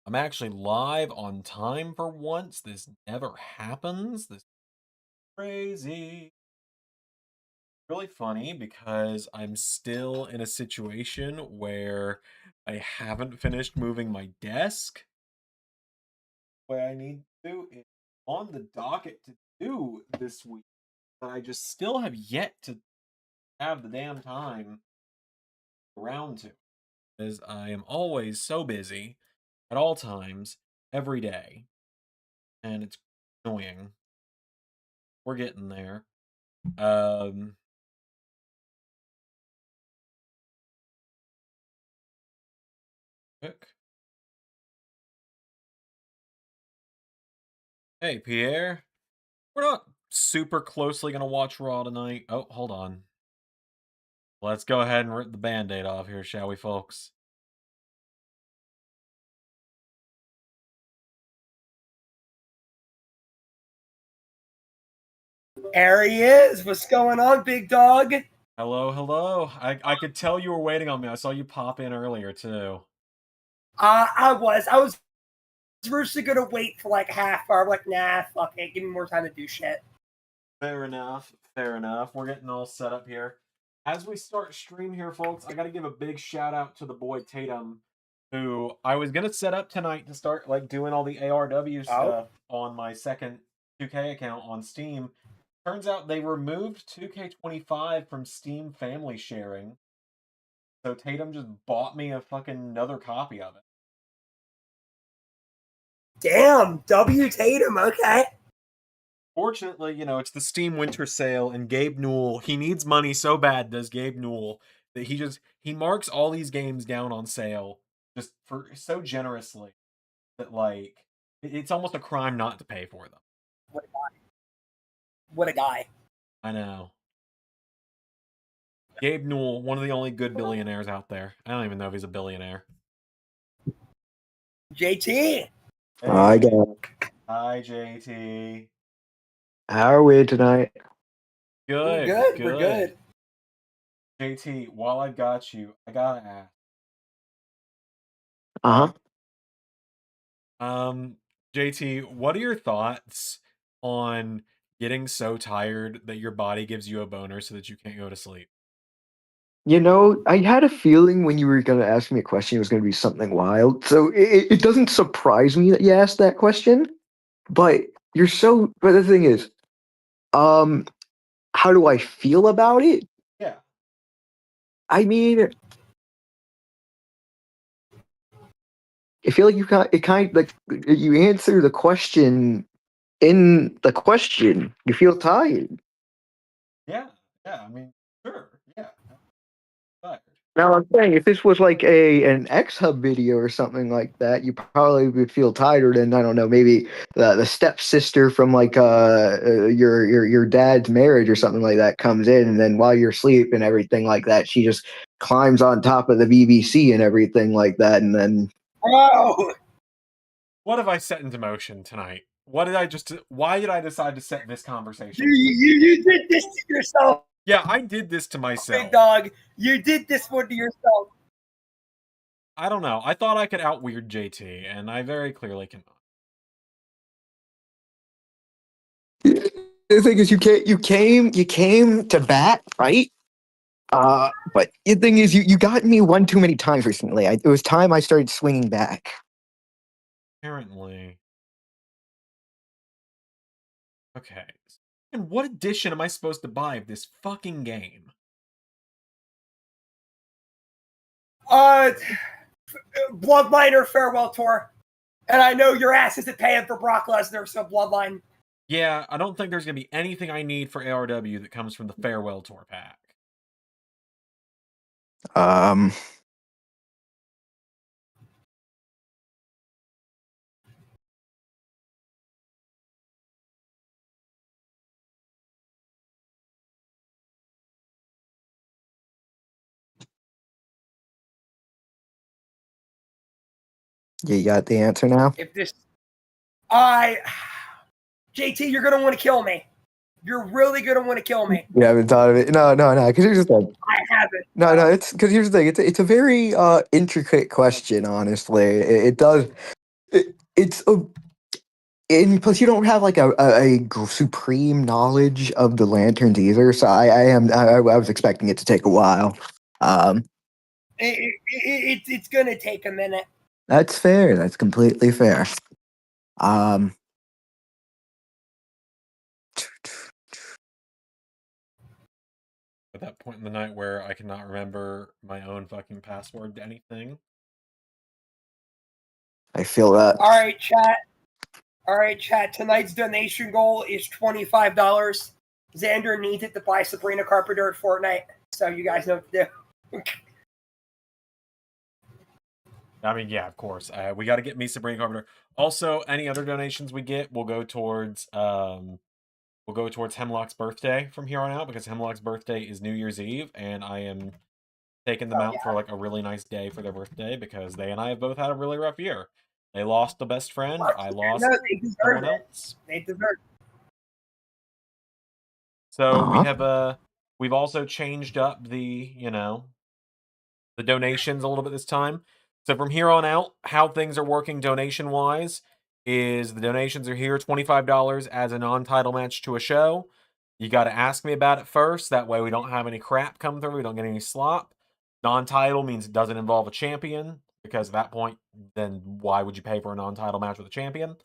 I'm actually live on time for once. This never happens. This is crazy. Really funny because I'm still in a situation where I haven't finished moving my desk. What I need to do is on the docket to do this week, but I just still have yet to have the damn time around to. Because I am always so busy at all times, every day. And it's annoying. We're getting there. Quick. Hey, Pierre. We're not super closely going to watch Raw tonight. Oh, hold on. Let's go ahead and rip the Band-Aid off here, shall we, folks? There he is. What's going on, big dog? Hello, hello. I could tell you were waiting on me. I saw you pop in earlier, too. I was originally going to wait for like half hour. I'm like, nah, fuck it. Give me more time to do shit. Fair enough. Fair enough. We're getting all set up here. As we start stream here, folks, I got to give a big shout out to the boy Tatum, who I was going to set up tonight to start like doing all the ARW stuff on my second 2K account on Steam. Turns out they removed 2K25 from Steam family sharing. So Tatum just bought me a fucking another copy of it. Damn, W Tatum, okay. Fortunately, you know, it's the Steam winter sale, and Gabe Newell, he needs money so bad, does Gabe Newell, that he marks all these games down on sale just for so generously that like it's almost a crime not to pay for them. What a guy. What a guy. I know. Gabe Newell, one of the only good billionaires out there. I don't even know if he's a billionaire. JT. Hey, Hi, guys. Hi, JT. How are we tonight? Good. We're good. JT, while I got you, I gotta ask. JT, what are your thoughts on getting so tired that your body gives you a boner so that you can't go to sleep? You know, I had a feeling when you were going to ask me a question, it was going to be something wild. So it doesn't surprise me that you asked that question. But but the thing is, how do I feel about it? Yeah. I mean, I feel like you answer the question in the question. You feel tired. Yeah. I mean, sure. Yeah. Tired. Now I'm saying if this was like an X-Hub video or something like that, you probably would feel tired, and I don't know, maybe the stepsister from like your dad's marriage or something like that comes in, and then while you're asleep and everything like that, she just climbs on top of the BBC and everything like that, and then what have I set into motion tonight? Why did I decide to set this conversation? You did this to yourself. Yeah, I did this to myself. Big dog, you did this one to yourself. I don't know. I thought I could out-weird JT, and I very clearly cannot. The thing is, you came to bat, right? But the thing is, you got me one too many times recently. It was time I started swinging back. Apparently. Okay. And what edition am I supposed to buy of this fucking game? Bloodline or Farewell Tour. And I know your ass isn't paying for Brock Lesnar, so Bloodline. Yeah, I don't think there's going to be anything I need for ARW that comes from the Farewell Tour pack. You got the answer now? If this... JT, you're going to want to kill me. You're really going to want to kill me. You haven't thought of it? No, because here's the thing. I haven't. No, it's because here's the thing. It's a very intricate question, honestly. It does... it's a and plus you don't have like a supreme knowledge of the lanterns either. So I was expecting it to take a while. Um, It's gonna take a minute. that's fair. That's completely fair. Um, At that point in the night where I cannot remember my own fucking password to anything. I feel that. All right, chat. All right, chat. Tonight's donation goal is $25. Zander needs it to buy Sabrina Carpenter at Fortnite, so you guys know what to do. I mean, yeah, of course. We got to get me Sabrina Carpenter. Also, any other donations we get will go towards Hemlock's birthday from here on out, because Hemlock's birthday is New Year's Eve, and I am taking them Oh, out for like a really nice day for their birthday because they and I have both had a really rough year. They lost a best friend. I lost no, they deserve someone it. else. They deserve it. So Uh-huh. we've also changed up the donations a little bit this time. So from here on out, how things are working donation wise is the donations are here $25 as a non-title match to a show. You got to ask me about it first. That way we don't have any crap come through. We don't get any slop. Non-title means it doesn't involve a champion, because at that point, then why would you pay for a non-title match with a champion?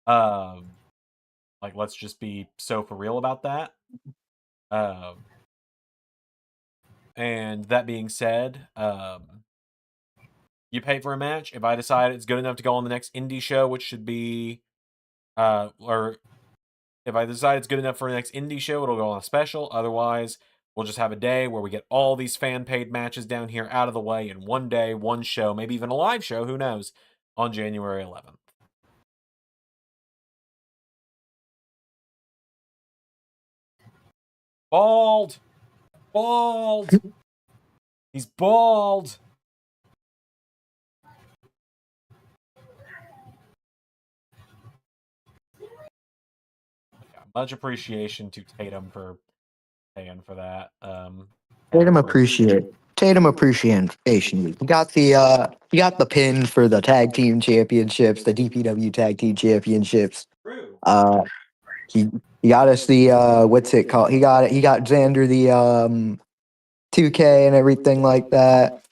Like, let's just be so for real about that. And that being said, you pay for a match. If I decide it's good enough to go on the next indie show, which should be, or if I decide it's good enough for the next indie show, it'll go on a special. Otherwise, we'll just have a day where we get all these fan paid matches down here out of the way in one day, one show, maybe even a live show, who knows, on January 11th. Bald! Bald! He's bald! Yeah, much appreciation to Tatum for paying for that. Tatum appreciation week. You got the pin for the tag team championships, the DPW tag team championships. True. Uh, he got us the what's it called? He got Xander the 2K and everything like that.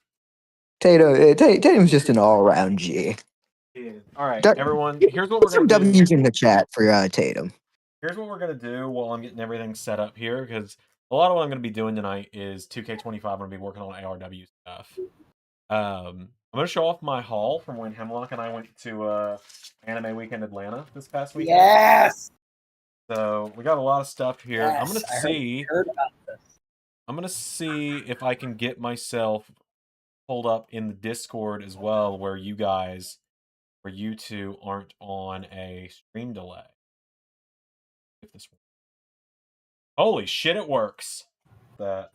Tatum's just an all around G. All right, Put everyone. Here's what we're some gonna do. W's in the chat for Tatum. Here's what we're gonna do while I'm getting everything set up here, because a lot of what I'm gonna be doing tonight is 2K25. I'm gonna be working on ARW stuff. I'm gonna show off my haul from when Hemlock and I went to Anime Weekend Atlanta this past weekend. Yes. So we got a lot of stuff here. Yes, I'm gonna heard about this. I'm gonna see if I can get myself pulled up in the Discord as well, where you two aren't on a stream delay. If this works. Holy shit, it works. That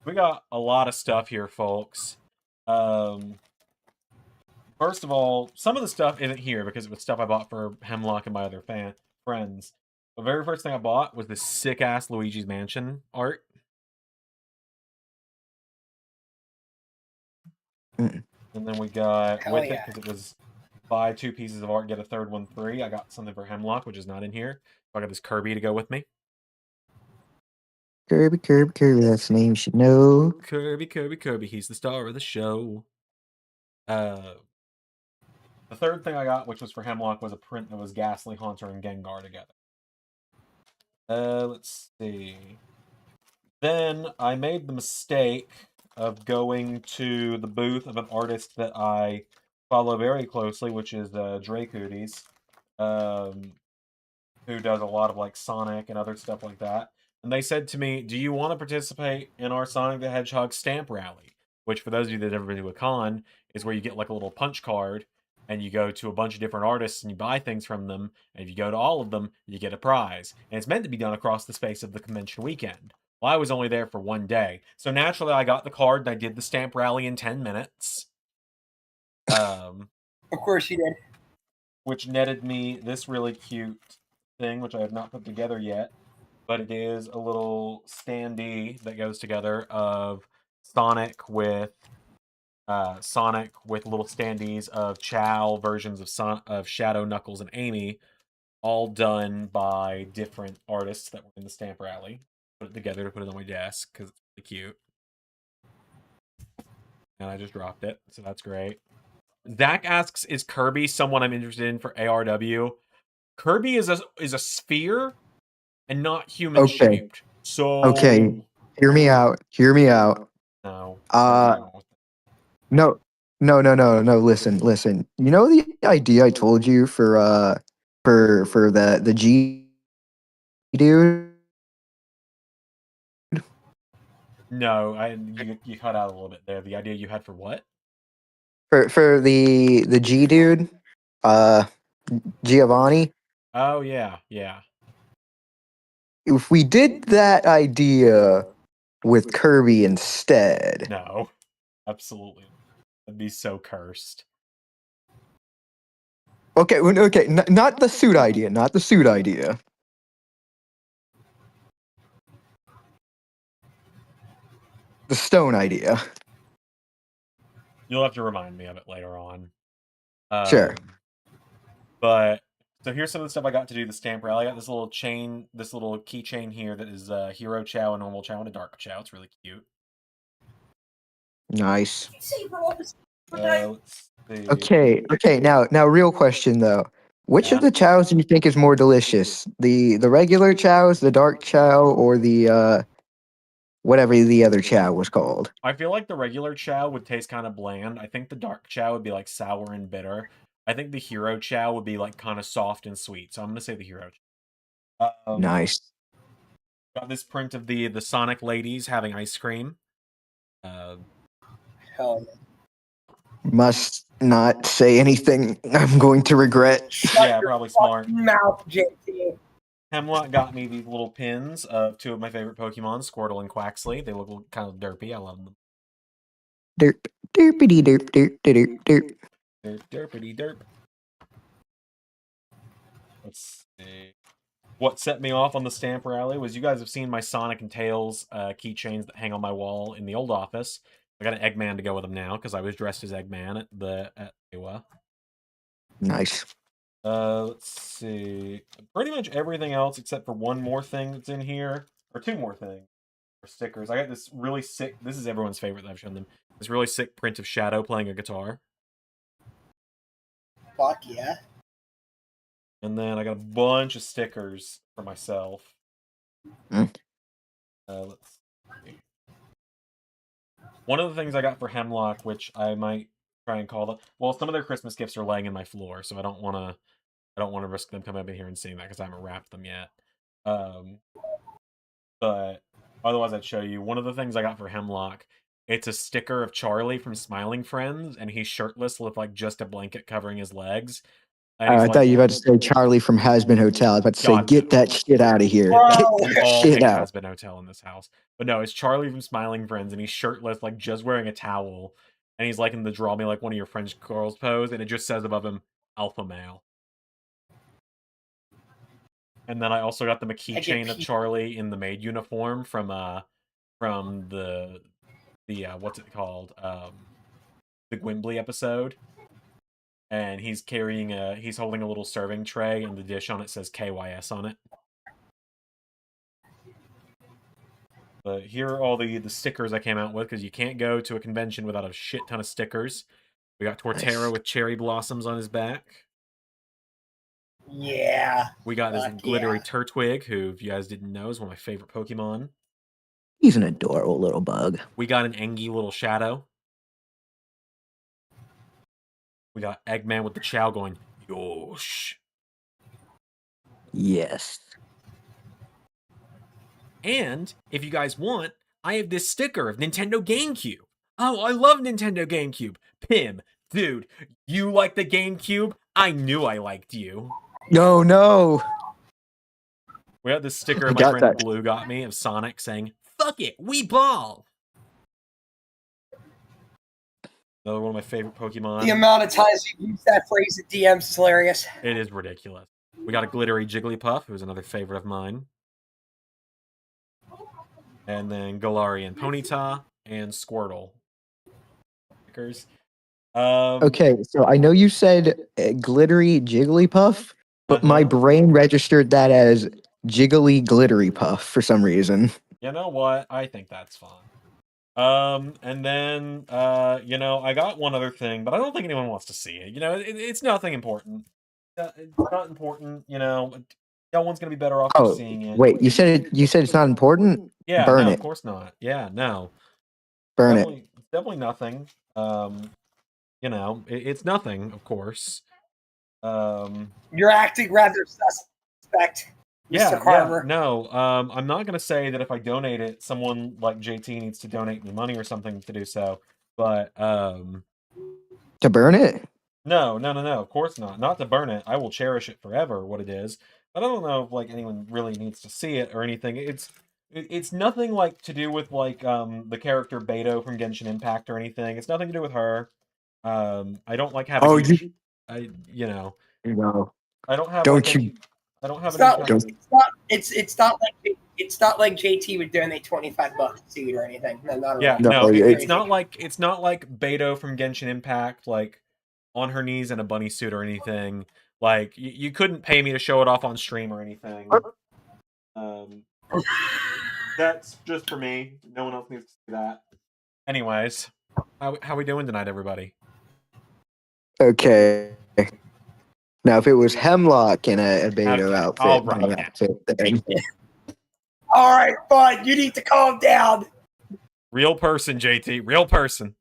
we got a lot of stuff here, folks. First of all, some of the stuff isn't here because it was stuff I bought for Hemlock and my other friends. The very first thing I bought was this sick ass Luigi's Mansion art. Mm. And then we got Hell with it, yeah. because it was buy 2 pieces of art, get a third one free. I got something for Hemlock, which is not in here. So I got this Kirby to go with me. Kirby, that's the name you should know. Kirby. He's the star of the show. The third thing I got, which was for Hemlock, was a print that was Ghastly, Haunter, and Gengar together. Let's see. Then I made the mistake of going to the booth of an artist that I follow very closely, which is Dre Cooties, who does a lot of like Sonic and other stuff like that. And they said to me, "Do you want to participate in our Sonic the Hedgehog stamp rally?" Which, for those of you that have ever been to a con, is where you get like a little punch card and you go to a bunch of different artists and you buy things from them. And if you go to all of them, you get a prize. And it's meant to be done across the space of the convention weekend. Well, I was only there for one day. So naturally, I got the card and I did the stamp rally in 10 minutes. Of course you did. Which netted me this really cute thing, which I have not put together yet. But it is a little standee that goes together of Sonic with Sonic with little standees of Chow versions of Shadow, Knuckles, and Amy, all done by different artists that were in the stamp rally. Put it together to put it on my desk because it's really cute. And I just dropped it, so that's great. Zach asks, "Is Kirby someone I'm interested in for ARW?" Kirby is a sphere and not human Okay. shaped. So Okay. Hear me out. Hear me out. no. Uh, no, no. Listen. You know the idea I told you for the G dude. No, you cut out a little bit there. The idea you had for what? For the G dude, uh, Giovanni. Oh yeah, yeah. If we did that idea with Kirby instead, No, absolutely. That'd be so cursed. okay, not the suit idea, not the suit idea. The stone idea. You'll have to remind me of it later on. Sure. But so here's some of the stuff I got to do the stamp rally. I got this little chain, this little keychain here that is Hero Chow, a normal Chow, and a Dark Chow. It's really cute. Nice. Let's see. Okay. Now, real question though. Which Yeah. of the chows do you think is more delicious? The regular chows, the dark chow, or the whatever the other chow was called? I feel like the regular Chow would taste kind of bland. I think the Dark Chow would be like sour and bitter. I think the Hero Chow would be like kind of soft and sweet. So I'm gonna say the Hero Chow. Nice. Got this print of the Sonic ladies having ice cream. Hell yeah. Must not say anything I'm going to regret. Yeah, probably smart. Mouth, JT. Hemlock got me these little pins of two of my favorite Pokemon, Squirtle and Quaxley. They look kind of derpy. I love them. Derp, derpity derp, derp, derp, derp. They're derpity derp. Let's see. What set me off on the stamp rally was you guys have seen my Sonic and Tails keychains that hang on my wall in the old office. I got an Eggman to go with them now because I was dressed as Eggman at Iowa. Nice. Let's see. Pretty much everything else except for one more thing that's in here, or two more things, or stickers. I got this really sick. This is everyone's favorite that I've shown them. This really sick print of Shadow playing a guitar. Fuck yeah. And then I got a bunch of stickers for myself. Mm. Let's see. One of the things I got for Hemlock, which I might try and call them. Well, some of their Christmas gifts are laying in my floor, so I don't want to risk them coming up in here and seeing that because I haven't wrapped them yet. But otherwise, I'd show you one of the things I got for Hemlock. It's a sticker of Charlie from Smiling Friends, and he's shirtless with like just a blanket covering his legs. And I he's thought like, you were about to say Charlie from Hasbin Hotel. I was about to say, God, get that shit out of here. Bro. Get we that all shit hate out. Has Been Hotel in this house. But no, it's Charlie from Smiling Friends, and he's shirtless, like just wearing a towel. And he's like in the draw me like one of your French girls pose, and it just says above him, alpha male. And then I also got them a keychain of Charlie in the maid uniform from the what's it called? The Gwimbly episode. And he's holding a little serving tray, and the dish on it says KYS on it. But here are all the stickers I came out with, because you can't go to a convention without a shit ton of stickers. We got Torterra with cherry blossoms on his back. Yeah. We got this glittery Turtwig, who, if you guys didn't know, is one of my favorite Pokemon. He's an adorable little bug. We got an Engie little Shadow. We got Eggman with the Chow going, Yosh. Yes. And, if you guys want, I have this sticker of Nintendo GameCube. Oh, I love Nintendo GameCube. Pim, dude, you like the GameCube? I knew I liked you. No. We got this sticker my friend Blue got me of Sonic saying, fuck it, we ball. Another one of my favorite Pokemon. The amount of times you use that phrase at DMs is hilarious. It is ridiculous. We got a glittery Jigglypuff, who's another favorite of mine. And then Galarian Ponyta and Squirtle. stickers. Okay, so I know you said glittery Jigglypuff, but my Uh-huh. brain registered that as jiggly glittery puff for some reason. You know what? I think that's fine. And then, I got one other thing, but I don't think anyone wants to see it. It's nothing important. It's not important, no one's gonna be better off just Oh, seeing it. wait, you said it's not important? Yeah, Burn no, of it. course not. Yeah, no. Burn it. Definitely nothing. It's nothing, of course. You're acting rather suspect, Mr. Yeah, Carver. no. I'm not gonna say that if I donate it, someone like JT needs to donate me money or something to do so. But To burn it? no, of course not. Not to burn it. I will cherish it forever, what it is. But I don't know if like anyone really needs to see it or anything. It's nothing like to do with like the character Beto from Genshin Impact or anything. It's nothing to do with her. I don't like having Oh, any you I you know, no. I don't have like Don't any you I don't have It's any not. kind don't of It's not like JT would donate $25 to you or anything. No, not at yeah, all. no, no, it's it's not like Beto from Genshin Impact, like on her knees in a bunny suit or anything. Like you couldn't pay me to show it off on stream or anything. Um, that's just for me. No one else needs to see that. Anyways, how we doing tonight, everybody? okay. Now if it was Hemlock in a Beto Okay, all outfit, right. then All right, fine. You need to calm down. Real person, JT. Real person.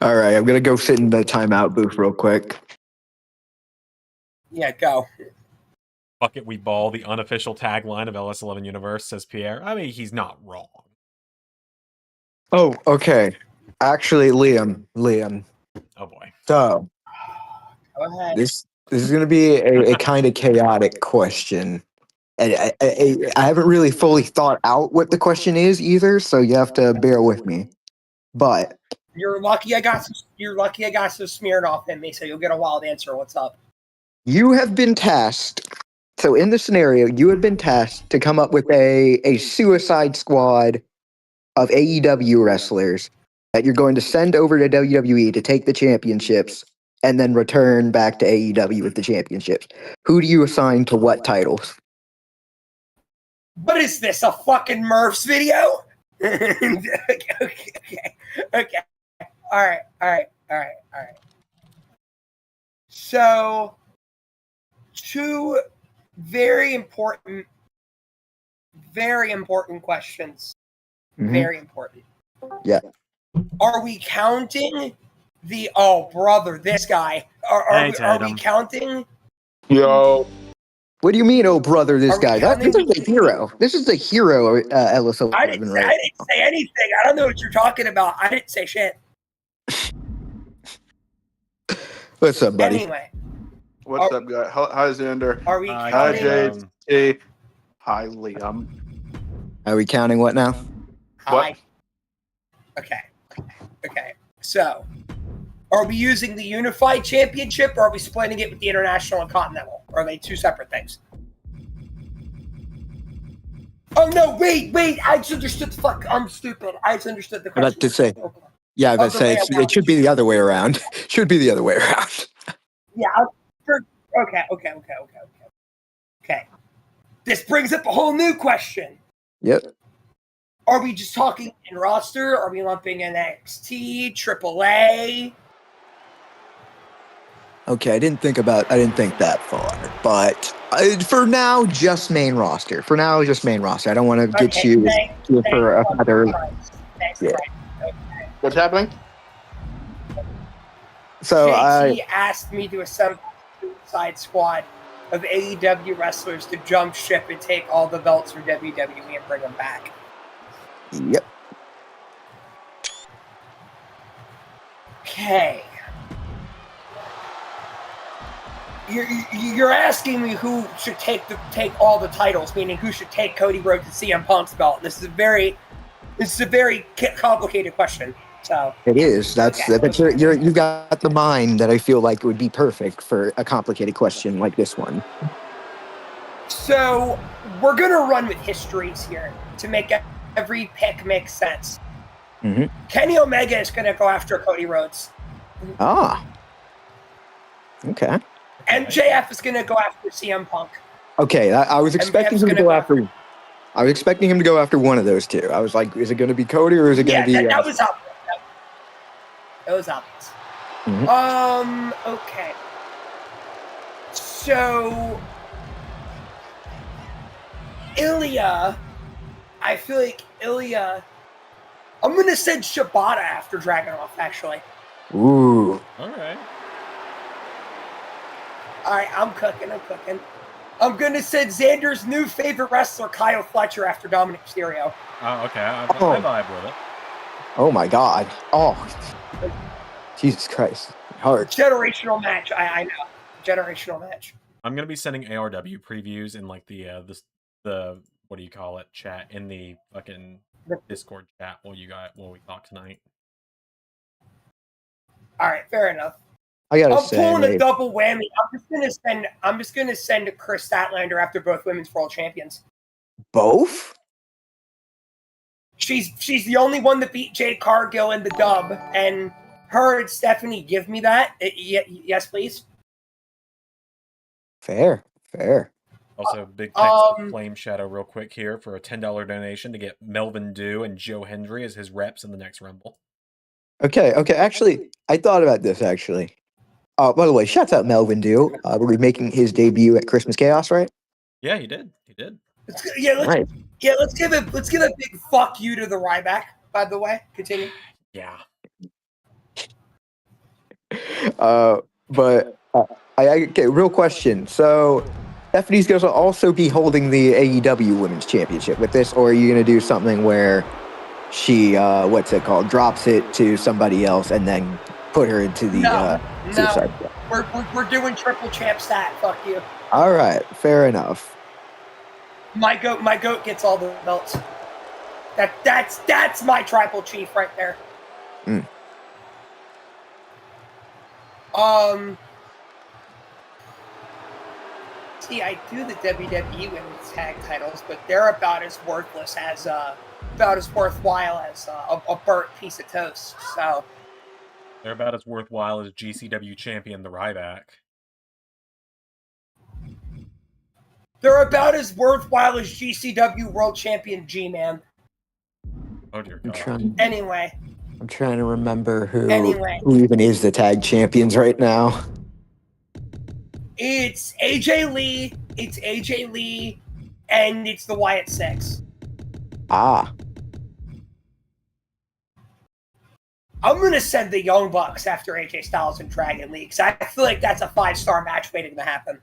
all right, I'm gonna go sit in the timeout booth real quick. Yeah, go. Fuck it, we ball. The unofficial tagline of LS11 Universe, says Pierre. I mean, he's not wrong. Oh, okay. Actually, Liam. Oh boy. So Go ahead. this is gonna be a kind of chaotic question. And I haven't really fully thought out what the question is either, so you have to bear with me. But You're lucky I got some smeared off in me, so you'll get a wild answer. What's up? you have been tasked. So in the scenario, you have been tasked to come up with a suicide squad of AEW wrestlers that you're going to send over to WWE to take the championships and then return back to AEW with the championships. Who do you assign to what titles? What is this? A fucking Murphs video? Okay. All right. So, two very important questions. Mhm. Very important. Yeah. Are we counting the? Oh, brother, this guy. Are we counting? Yo, What do you mean, oh brother, this Are we guy? This counting- is the hero. This is the hero, LS11, I didn't right? say anything. I don't know what you're talking about. I didn't say shit. What's up, buddy? Anyway, what's up, guy? Hi, Zander. are we Hi, Hi, counting? JT. Hi, Liam. Are we counting what now? What? Okay. So, are we using the Unified Championship, or are we splitting it with the International and Continental? Or are they two separate things? Oh no! Wait! I just understood the fuck. I'm stupid. I just understood the I'm about question. to say. Yeah, I was about to say it should be the other way around. Should be the other way around. Yeah. Okay. This brings up a whole new question. Yep. Are we just talking in roster? Are we lumping in NXT, AAA? Okay, I didn't think that far, but for now, just main roster. I don't want to get you for another. Yeah. What's happening? So JT asked me to assemble a suicide squad of AEW wrestlers to jump ship and take all the belts from WWE and bring them back. Yep. Okay. You're asking me who should take all the titles, meaning who should take Cody Rhodes and CM Punk's belt. This is a very complicated question. So It is. But you got the mind that I feel like would be perfect for a complicated question like this one. So we're gonna run with histories here to make every pick make sense. Kenny Omega is going to go after Cody Rhodes. Ah. Okay. MJF is going to go after CM Punk. Okay, I was expecting him to go after. I was expecting him to go after one of those two. I was like, is it going to be Cody or is it going to be? That was obvious. That was obvious. Okay. So, Ilya, I feel like Ilya. I'm going to send Shibata after Dragunov, actually. Ooh. All right. All right, I'm cooking. I'm going to send Xander's new favorite wrestler, Kyle Fletcher, after Dominic Mysterio. Okay. I vibe with it. Oh, my God. Oh, Jesus Christ. Hard. Generational match. I know. Generational match. I'm going to be sending ARW previews in like the what do you call it, chat, in the fucking Discord chat while we talk tonight. All right, fair enough. I'm pulling a double whammy. I'm just gonna send Chris Statlander after both women's world champions. Both? She's the only one that beat Jade Cargill in the dub, and her and Stephanie give me that. Yes, please. Fair. Also, big thanks to Flame Shadow real quick here for a $10 donation to get Melvin Dew and Joe Hendry as his reps in the next Rumble. Okay. Actually, I thought about this, actually. By the way, shouts out Melvin Dew. We're making his debut at Christmas Chaos, right? Yeah, he did. Let's give a big fuck you to the Ryback, by the way. Continue. Yeah. But okay, real question. So, Stephanie's going to also be holding the AEW Women's Championship with this, or are you going to do something where she, drops it to somebody else and then put her into the Suicide Squad? We're doing triple champ stat. Fuck you. All right, fair enough. My goat gets all the belts. That's my tribal chief right there. See, I do the WWE Women's Tag Titles, but they're about as worthwhile as a burnt piece of toast. So they're about as worthwhile as GCW champion the Ryback. They're about as worthwhile as GCW World Champion G-Man. Oh dear God. Anyway. I'm trying to remember who even is the tag champions right now. It's AJ Lee, and it's the Wyatt Six. Ah. I'm going to send the Young Bucks after AJ Styles and Dragon Lee, because I feel like that's a 5-star match waiting to happen.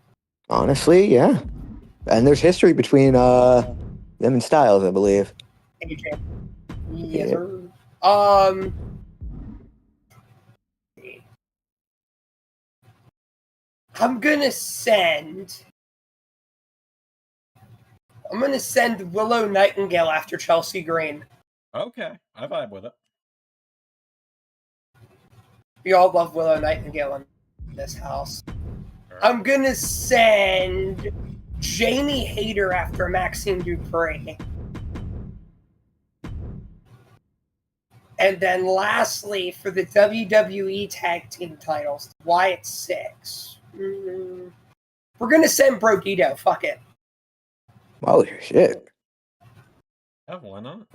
Honestly, yeah. And there's history between them and Styles, I believe. AJ. Yes, Yeah. sir. I'm gonna send Willow Nightingale after Chelsea Green. Okay, I vibe with it. We all love Willow Nightingale in this house. I'm gonna send Jamie Hayter after Maxine Dupree. And then lastly, for the WWE Tag Team titles, Wyatt Six. We're going to send Brodito. Fuck it. Holy shit. Yeah, why not?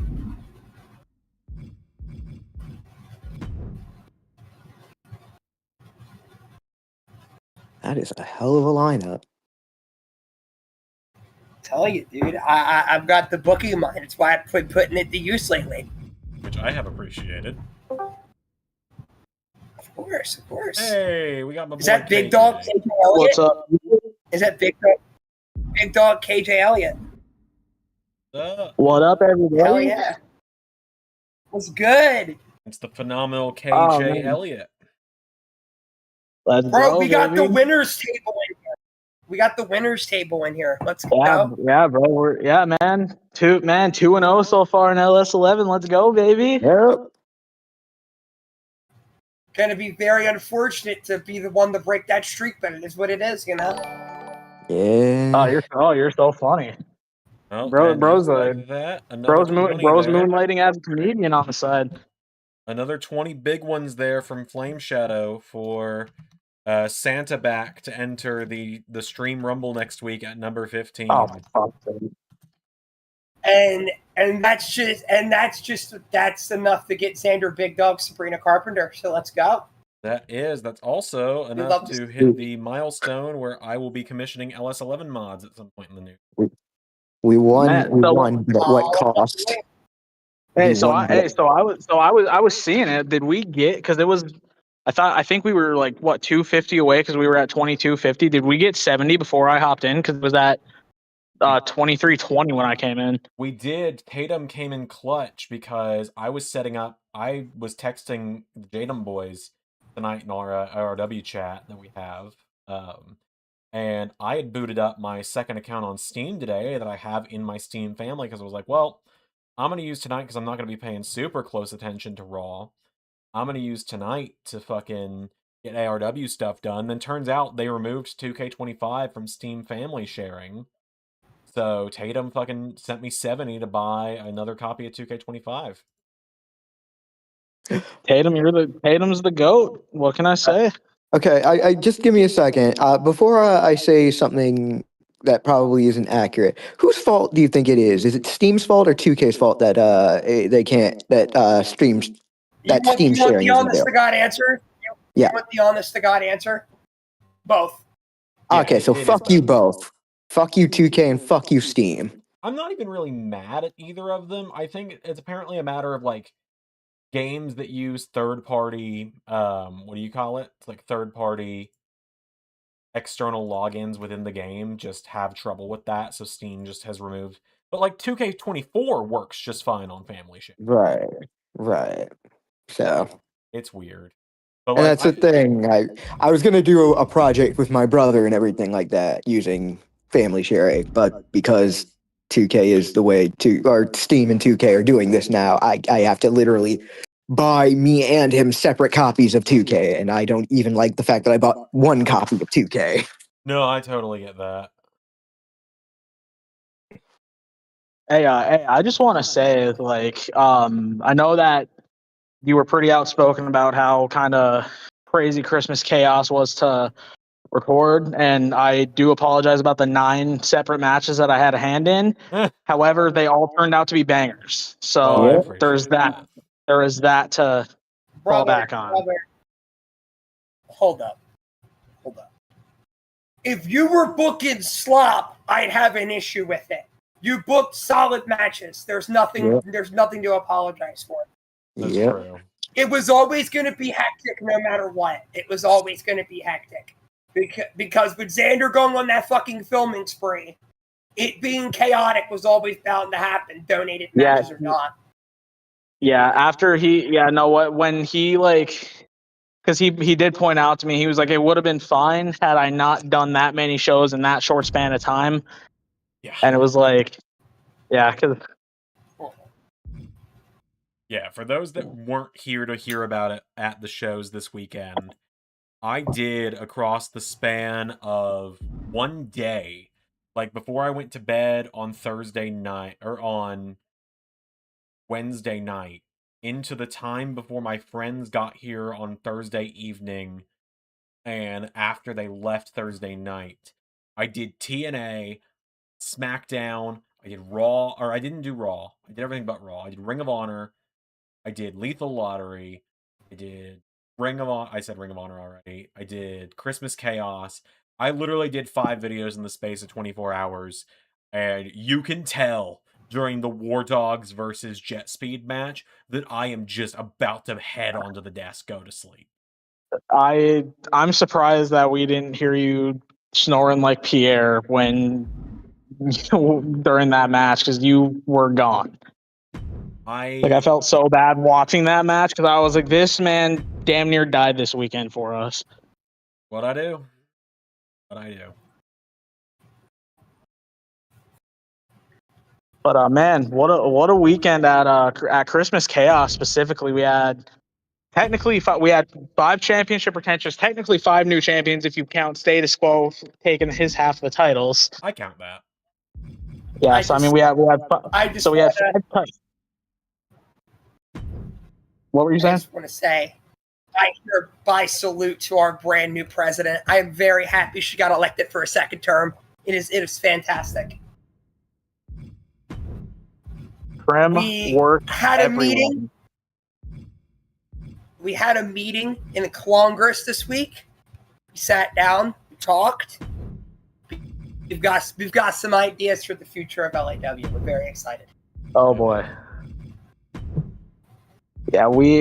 That is a hell of a lineup. Tell you, dude. I've got the booking in mind. It's why I've been putting it to use lately. Which I have appreciated. Of course. Hey, we got my boy. Is that Big KJ. Dog KJ Elliott? What's up? Is that Big Dog KJ Elliott? What up, everybody? Hell yeah. What's good? It's the phenomenal KJ man. Elliott. Let's Bro, go, we got the baby. winners table in here. Let's go. Yeah, bro. Man. 2-0 so far in LS11. Let's go, baby. Yep. Going to be very unfortunate to be the one to break that streak, but it is what it is, you know? Yeah. Oh, you're so funny. Well, Bro, and just bro's like a that, another bro's 20 bro's there. moonlighting as a comedian on the side. Another 20 big ones there from Flame Shadow for Santa back to enter the Stream Rumble next week at number 15. Oh fuck. And that's enough to get Zander Big Dog Sabrina Carpenter. So let's go. That's also enough love to to hit the milestone where I will be commissioning LS11 mods at some point in the news. We won. Man, we so- won. But at what cost? Hey, We so won, I was seeing it. Did we get, because it was, I think we were like what 250 away because we were at 2250. Did we get 70 before I hopped in? Because it was at 2320 when I came in. We did. Tatum came in clutch because I was texting the Jadam boys tonight in our RW chat that we have. And I had booted up my second account on Steam today that I have in my Steam family because I was like, well, I'm going to use tonight because I'm not going to be paying super close attention to Raw. I'm going to use tonight to fucking get ARW stuff done. Then turns out they removed 2K25 from Steam family sharing. So Tatum fucking sent me 70 to buy another copy of 2K25. Tatum's the GOAT. What can I say? Okay, I just give me a second. Before I say something that probably isn't accurate, whose fault do you think it is? Is it Steam's fault or 2K's fault that they can't streams that Steam you want sharing the isn't honest there? to God answer? Yeah. You want the honest to God answer? Both. Yeah, Okay, so it is fuck you both. Fuck you 2K and fuck you Steam. I'm not even really mad at either of them. I think it's apparently a matter of like games that use third party what do you call it? It's like third party external logins within the game just have trouble with that, so Steam just has removed. But like 2K24 works just fine on family share. Right. So, It's weird. But and like that's the thing. I was gonna do a project with my brother and everything like that using family sharing, but because 2K is the way to, or Steam and 2K are doing this now, I have to literally buy me and him separate copies of 2K, and I don't even like the fact that I bought one copy of 2K. no, I totally get that. Hey, I just want to say, like, I know that you were pretty outspoken about how kind of crazy Christmas chaos was to record, and I do apologize about the 9 separate matches that I had a hand in. However, they all turned out to be bangers. Oh, I So appreciate there's that. There is that to fall back on. Hold up. If you were booking slop, I'd have an issue with it. You booked solid matches. There's nothing. There's nothing to apologize for. That's true. It was always going to be hectic, no matter what. It was always going to be hectic because with Zander going on that fucking filming spree, it being chaotic was always bound to happen. Donated matches or not. Yeah, after when he like, because he did point out to me, he was like, it would have been fine had I not done that many shows in that short span of time. Yeah. And it was like, yeah, because yeah, for those that weren't here to hear about it at the shows this weekend, I did across the span of one day, like before I went to bed on Thursday night or on Wednesday night, into the time before my friends got here on Thursday evening, and after they left Thursday night, I did TNA, SmackDown, I did Raw, or I didn't do Raw. I did everything but Raw. I did Ring of Honor, I did Lethal Lottery, I did Ring of Honor, I said Ring of Honor already, I did Christmas Chaos. I literally did 5 videos in the space of 24 hours, and you can tell during the War Dogs versus Jet Speed match that I am just about to head onto the desk, go to sleep. I'm surprised that we didn't hear you snoring like Pierre when during that match, because you were gone. I felt so bad watching that match because I was like, this man damn near died this weekend for us. What I do. But man, what a weekend at Christmas Chaos specifically. We had technically 5 championship retentions, technically 5 new champions if you count Status Quo taking his half of the titles. I count that. Yes, I mean we had I just so we had wanna, what were you I saying? just want to say, I hereby salute to our brand new president. I am very happy she got elected for a second term. It is fantastic. Prim We work had a everyone. meeting. We had a meeting in Congress this week. We sat down, we talked. We've got some ideas for the future of LAW. We're very excited. Oh boy. Yeah, we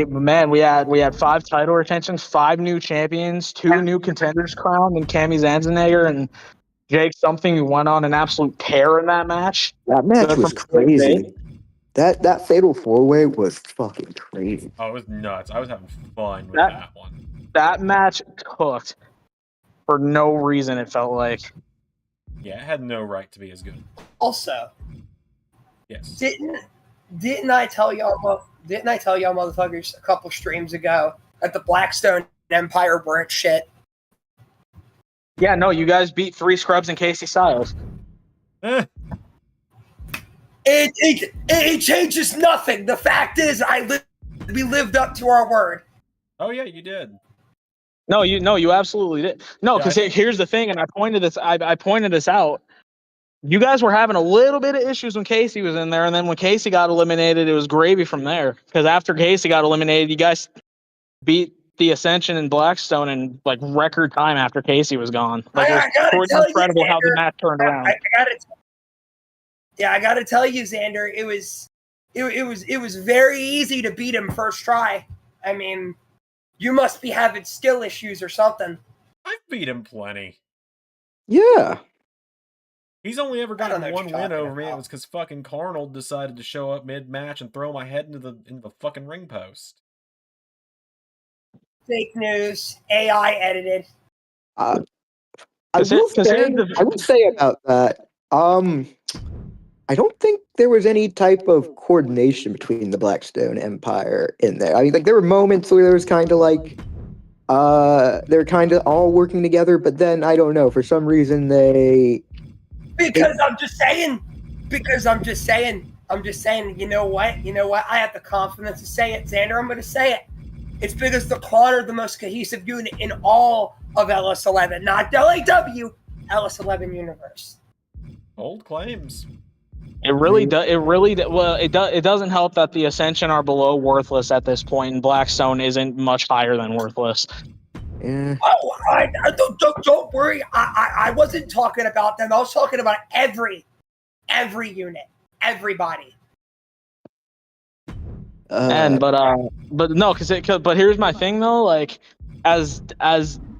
had 5 title retentions, 5 new champions, 2 new contenders crowned, and Cammy Zandzenegger and Jake something who went on an absolute tear in that match. That match Good was from crazy. That fatal 4-way was fucking crazy. Oh, it was nuts. I was having fun with That- that one. That match cooked for no reason. It felt like. Yeah, it had no right to be as good. Also, Yes. didn't I tell y'all motherfuckers a couple streams ago that the Blackstone Empire weren't shit? Yeah, no, you guys beat 3 scrubs and Casey Styles. Eh, It changes nothing. The fact is, we lived up to our word. oh yeah, you did. No, you absolutely did. No, Yeah, because I think- here's the thing, and I pointed this out. You guys were having a little bit of issues when Casey was in there, and then when Casey got eliminated, it was gravy from there. Because after Casey got eliminated, you guys beat the Ascension and Blackstone in like record time after Casey was gone. Like I it gotta was tell you, incredible how the Xander, match turned around. I gotta tell you, Zander, it was very easy to beat him first try. I mean, you must be having skill issues or something. I've beat him plenty. Yeah. He's only ever I don't know gotten what one you're win talking over me. It about. was because fucking Carnold decided to show up mid-match and throw my head into the fucking ring post. Fake news, AI edited. I Cause will it- cause say, here's the- I will say about that. I don't think there was any type of coordination between the Blackstone Empire in there. I mean, like there were moments where there was kind of like, they're kind of all working together, but then I don't know, for some reason they. Because I'm just saying. You know what? I have the confidence to say it, Xander. I'm going to say it. It's because the Claw are the most cohesive unit in all of LS11, not LAW, LS11 universe. Bold claims. It really does. It doesn't help that the Ascension are below worthless at this point, and Blackstone isn't much higher than worthless. Yeah. Oh, I don't worry. I wasn't talking about them. I was talking about every unit, everybody. But no, but here's my thing though. Like, as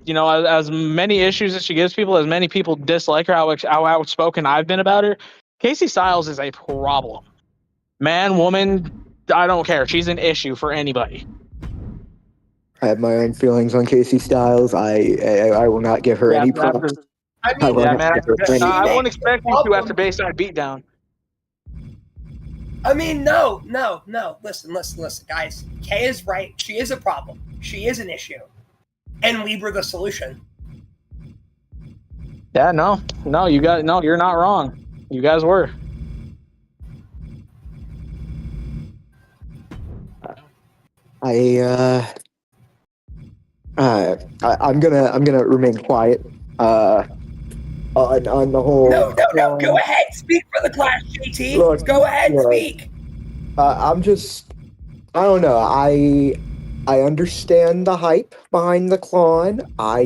you know, as many issues as she gives people, as many people dislike her, how outspoken I've been about her. Casey Styles is a problem. Man, woman, I don't care. She's an issue for anybody. I have my own feelings on Casey Styles. I will not give her any props. I I mean, will Yeah, not man. give her any I props. won't expect you to after Bayside Beatdown. I mean, no. Listen, guys. Kay is right. She is a problem. She is an issue, and we were the solution. Yeah, no, you're not wrong. You guys were. I'm gonna remain quiet. On the whole. No. Go ahead. Speak for the class, JT. Look, Go ahead. look. Speak. I don't know. I understand the hype behind the clone. I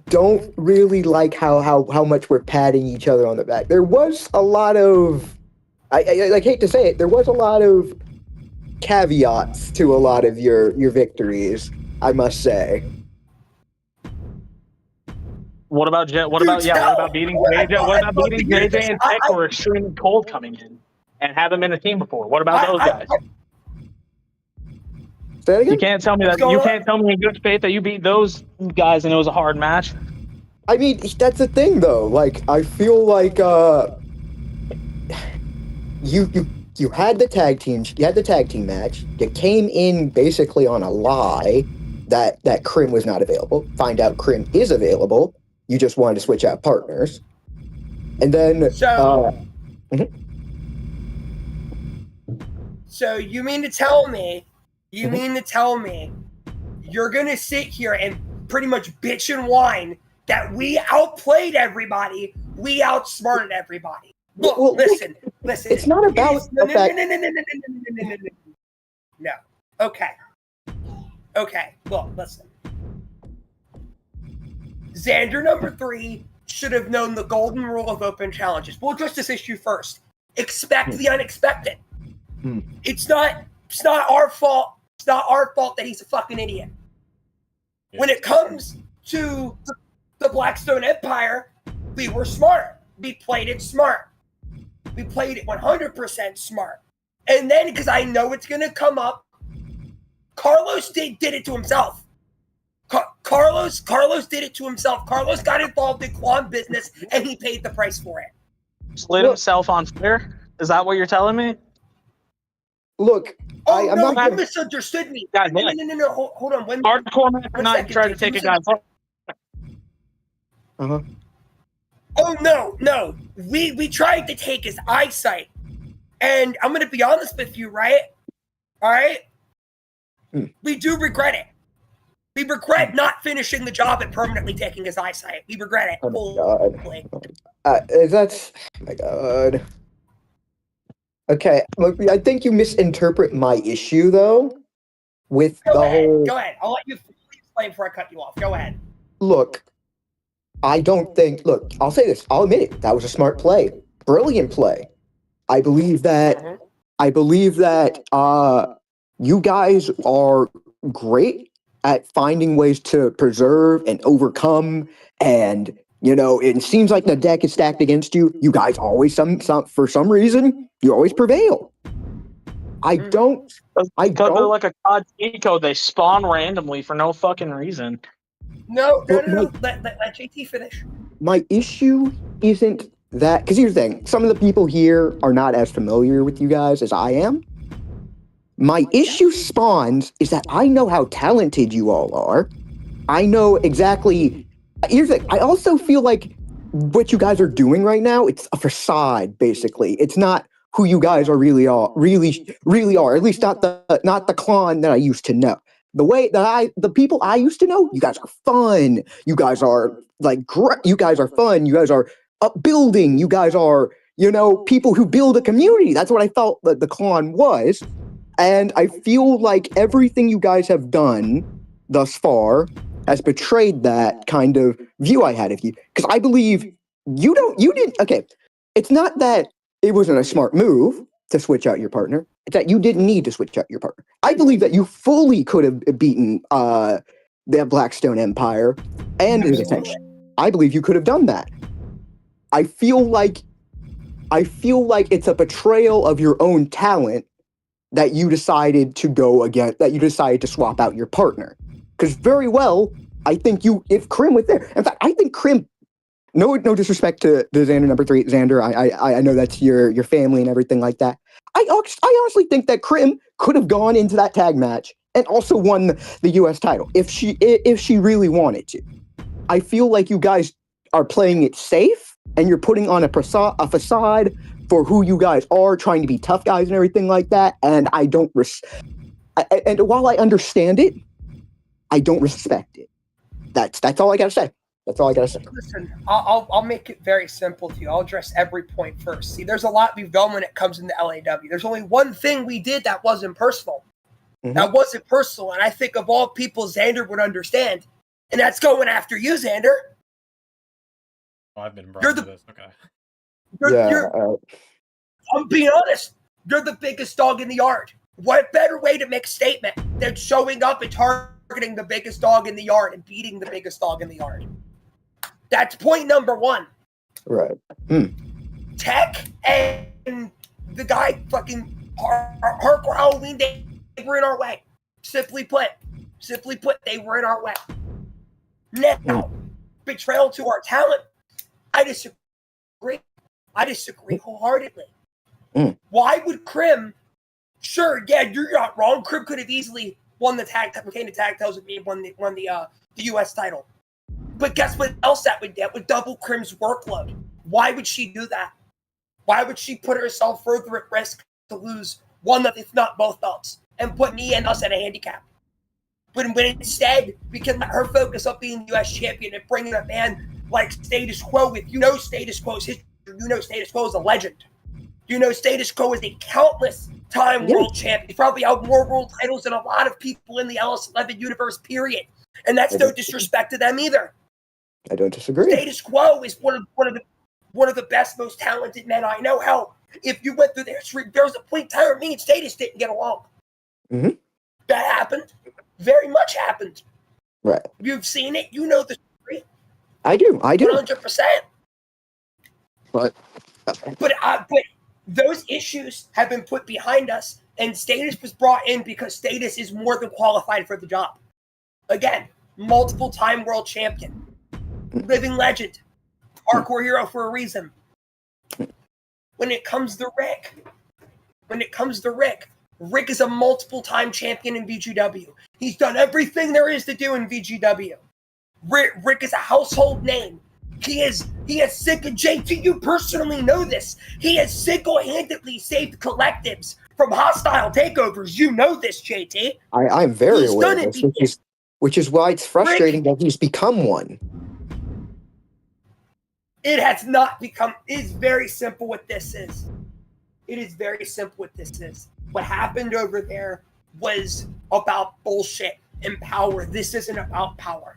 don't really like how much we're patting each other on the back. There was a lot of, I hate to say it, there was a lot of caveats to a lot of your victories, I must say. What about beating JJ? What about beating JJ and Pick, who were extremely cold coming in and haven't been a team before? What about those guys? Say that again? You can't tell me in good faith that you beat those guys and it was a hard match. I mean, that's the thing though. Like, I feel like you had the tag team match. You came in basically on a lie that Krim was not available. Find out Krim is available. You just wanted to switch out partners. And then mhm. So you mean to tell me, you're gonna sit here and pretty much bitch and whine that we outplayed everybody, we outsmarted everybody? Look, Well, listen. it's not about the fact. No. Okay. Look, listen. Zander number 3 should have known the golden rule of open challenges. We'll address this issue first. Expect the unexpected. It's not our fault. It's not our fault that he's a fucking idiot. Yeah. When it comes to the Blackstone Empire, we were smart. We played it smart. We played it 100% smart. And then, because I know it's going to come up, Carlos did it to himself. Carlos did it to himself. Carlos got involved in Quan business, and he paid the price for it. Lit himself on fire? Is that what you're telling me? Look, Oh, I'm no, not you misunderstood me. Guys, No, hold on. Hardcore man one not second, try to Jake. take a guy's heart. Oh, no. We tried to take his eyesight. And I'm going to be honest with you, right? All right? We do regret it. We regret not finishing the job and permanently taking his eyesight. We regret it. Oh my God. That's oh my God. Okay, look, I think you misinterpret my issue though. With Go the whole. ahead. I'll let you explain before I cut you off. Go ahead. Look, I don't think. Look, I'll say this. I'll admit it. That was a smart play, brilliant play. I believe that. You guys are great at finding ways to preserve and overcome, and it seems like the deck is stacked against you. You guys always for some reason you always prevail. I don't. Because they're like a COD cheat code. They spawn randomly for no fucking reason. No. Let JT finish. My issue isn't that, because here's the thing. Some of the people here are not as familiar with you guys as I am. My issue spawns is that I know how talented you all are. I know exactly. Here's the thing. I also feel like what you guys are doing right now, it's a facade, basically. It's not who you guys really are. At least not the clone that I used to know. The way that the people I used to know, you guys are fun. You guys are you guys are fun. You guys are upbuilding. You guys are, people who build a community. That's what I felt that the clone was. And I feel like everything you guys have done thus far has betrayed that kind of view I had of you. Because I believe you didn't, okay, it's not that it wasn't a smart move to switch out your partner. It's that you didn't need to switch out your partner. I believe that you fully could have beaten the Blackstone Empire and his attention. I believe you could have done that. I feel like it's a betrayal of your own talent that you decided to swap out your partner. Because very well, I think if Krim was there. In fact, I think Krim, no disrespect to the Zander number 3, Zander, I know that's your family and everything like that. I honestly think that Krim could have gone into that tag match and also won the US title if she really wanted to. I feel like you guys are playing it safe and you're putting on a facade for who you guys are, trying to be tough guys and everything like that. And I don't and while I understand it, I don't respect it. That's all I gotta say. That's all I gotta say. Listen, I'll make it very simple to you. I'll address every point first. See, there's a lot we've done when it comes into LAW. There's only one thing we did that wasn't personal. That wasn't personal, and I think of all people, Zander would understand, and that's going after you, Zander. Oh, I've been brought into this. Okay. I'm being honest. You're the biggest dog in the yard. What better way to make a statement than showing up and targeting the biggest dog in the yard and beating the biggest dog in the yard? That's point number 1. Right. Tech and the guy fucking Hardcore Halloween, they were in our way. Simply put, they were in our way. Now, betrayal to our talent, I disagree wholeheartedly. Why would Krim? Sure, yeah, you're not wrong. Krim could have easily won the tag titles with me and won the US title. But guess what else that would get? Would double Krim's workload. Why would she do that? Why would she put herself further at risk to lose one, if not both belts, and put me and us at a handicap? When instead, we can let her focus on being the U.S. champion and bringing a man like Status Quo with, Status Quo's history, Status Quo is a legend. Status Quo is a countless-time world champion. He probably held more world titles than a lot of people in the LS11 universe, period. And that's no disrespect to them either. I don't disagree. Status Quo is one of the best, most talented men I know. Hell, if you went through their history, there was a point in time where me and Status didn't get along. Mm-hmm. That happened. Very much happened. Right. You've seen it. You know the story. I do. 100%. But those issues have been put behind us, and Status was brought in because Status is more than qualified for the job. Again, multiple-time world champion, living legend, hardcore hero for a reason. When it comes to Rick, Rick is a multiple-time champion in VGW. He's done everything there is to do in VGW. Rick is a household name. He has JT, you personally know this. He has single-handedly saved collectives from hostile takeovers. You know this, JT. I'm very aware of this, which is why it's frustrating that he's become one. It has not become. It is very simple what this is. It is very simple what this is. What happened over there was about bullshit and power. This isn't about power.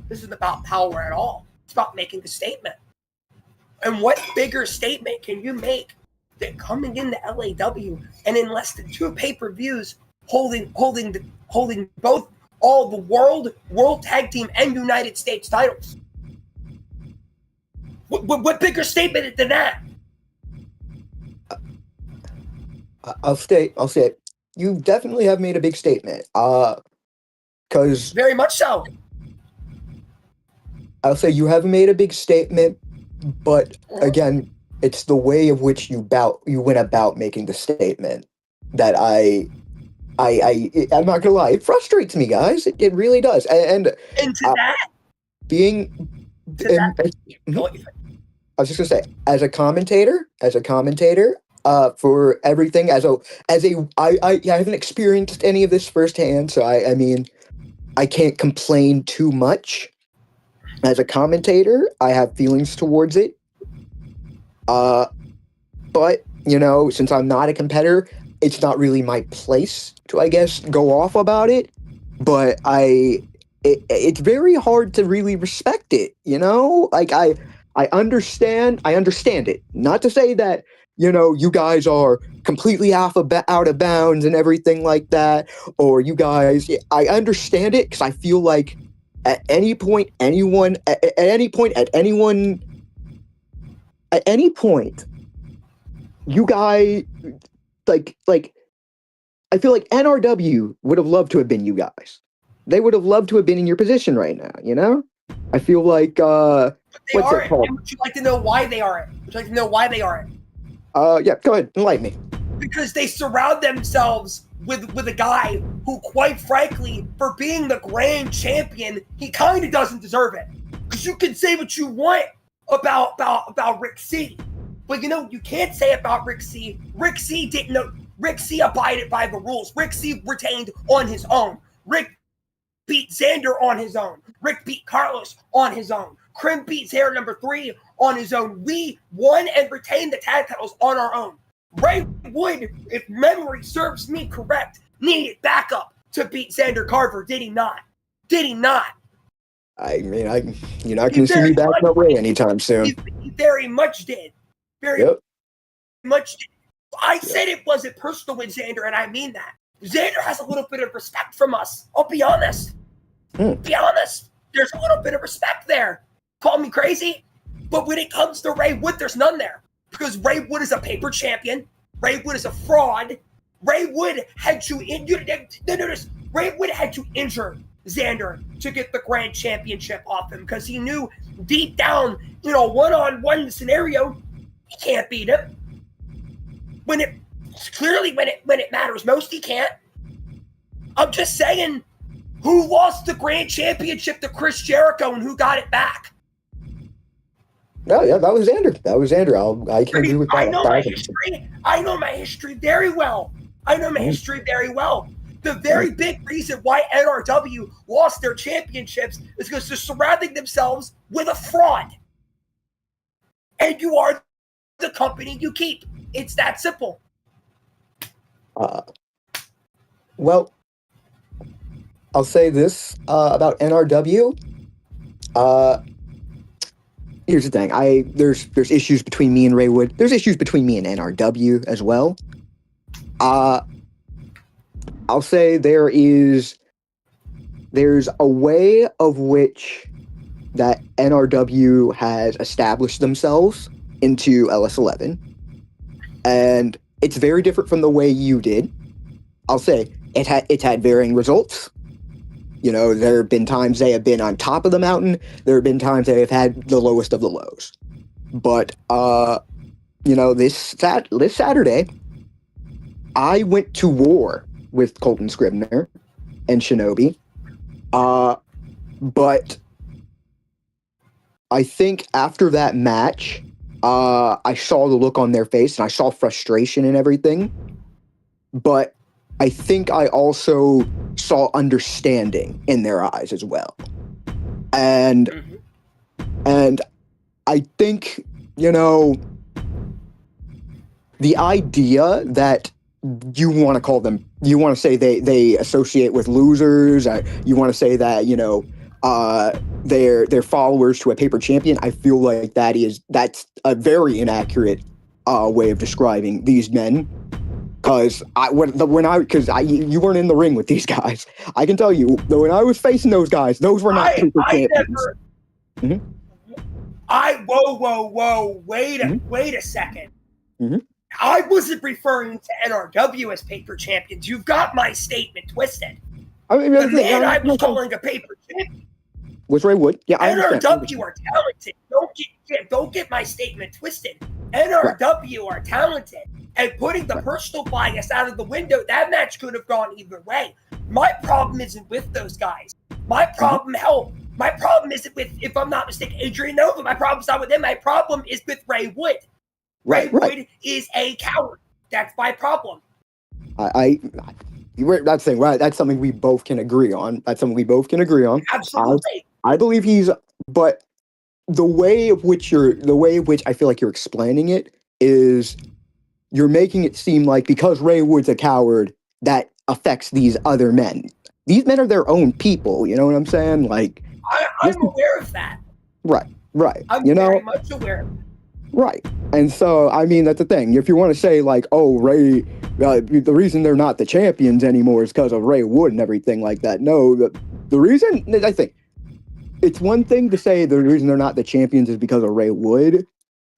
This isn't about power at all. It's about making a statement. And what bigger statement can you make than coming into LAW and in less than 2 pay-per-views holding both all the world tag team and United States titles? What bigger statement than that? I'll say it. You definitely have made a big statement. Because very much so. I'll say you have made a big statement, but again, it's the way of which you went about making the statement that I'm not gonna lie, it frustrates me, guys. It really does. And to that, I was just gonna say, as a commentator, for everything, I haven't experienced any of this firsthand, so I mean, I can't complain too much. As a commentator, I have feelings towards it. But since I'm not a competitor, it's not really my place to, I guess, go off about it. But it's very hard to really respect it, Like I understand it. Not to say that, you guys are completely out of bounds and everything like that, or you guys, I understand it because I feel like at any point, you guys, like, I feel like NRW would have loved to have been you guys. They would have loved to have been in your position right now, I feel like, they what's it called? Would you like to know why they aren't? Yeah, go ahead, enlighten me. Because they surround themselves with a guy who, quite frankly, for being the grand champion, he kind of doesn't deserve it. Because you can say what you want about Rick C, but you can't say about Rick C. Rick C didn't know. Rick C abided by the rules. Rick C retained on his own. Rick beat Zander on his own. Rick beat Carlos on his own. Krim beat Zander number 3 on his own. We won and retained the tag titles on our own. Ray Wood, if memory serves me correct, needed backup to beat Zander Carver. Did he not? I mean, you're not going to see me back that way anytime soon. He very much did. Very much did. I said it wasn't personal with Zander, and I mean that. Zander has a little bit of respect from us. I'll be honest. Be honest. There's a little bit of respect there. Call me crazy, but when it comes to Ray Wood, there's none there. Because Ray Wood is a paper champion. Ray Wood is a fraud. Ray Wood had to Ray Wood had to injure Zander to get the grand championship off him because he knew deep down, one-on-one scenario, he can't beat him. When it matters most, he can't. I'm just saying, who lost the grand championship to Chris Jericho and who got it back? No, yeah, that was Zander. That was Zander. I can agree with that. I know my history. I know my history very well. The very big reason why NRW lost their championships is because they're surrounding themselves with a fraud. And you are the company you keep. It's that simple. Well, I'll say this about NRW. Here's the thing. There's issues between me and Raywood. There's issues between me and NRW as well. I'll say there's a way of which that NRW has established themselves into LS11, and it's very different from the way you did. I'll say it's had varying results. You know, there have been times they have been on top of the mountain. There have been times they have had the lowest of the lows. But you know, this Saturday, I went to war with Colton Scribner and Shinobi. But I think after that match, I saw the look on their face and I saw frustration and everything. But I think I also saw understanding in their eyes as well. And I think, you know, the idea that you want to call them, you want to say they associate with losers, you want to say that, you know, they're followers to a paper champion, I feel like that's a very inaccurate way of describing these men. Because you weren't in the ring with these guys. I can tell you, when I was facing those guys, those were not paper champions. Whoa! Wait a second. Mm-hmm. I wasn't referring to NRW as paper champions. You've got my statement twisted. I mean, the man I was calling a paper champion was Ray Wood. Yeah, NRW are talented. Don't get my statement twisted. NRW are talented. And putting the personal bias out of the window, that match could have gone either way. My problem isn't with those guys. My problem isn't with, if I'm not mistaken, Adrian Nova. My problem's not with him. My problem is with Ray Wood. Ray Wood is a coward. That's my problem. That's the thing, right? That's something we both can agree on. Absolutely. I believe but the way of which I feel like you're explaining it is you're making it seem like because Ray Wood's a coward, that affects these other men. These men are their own people, you know what I'm saying? Like, I'm aware of that. Right. I'm very much aware of that. Right. And so, I mean, that's the thing. If you want to say, like, oh, Ray, the reason they're not the champions anymore is because of Ray Wood and everything like that. No, the reason, I think, it's one thing to say the reason they're not the champions is because of Ray Wood,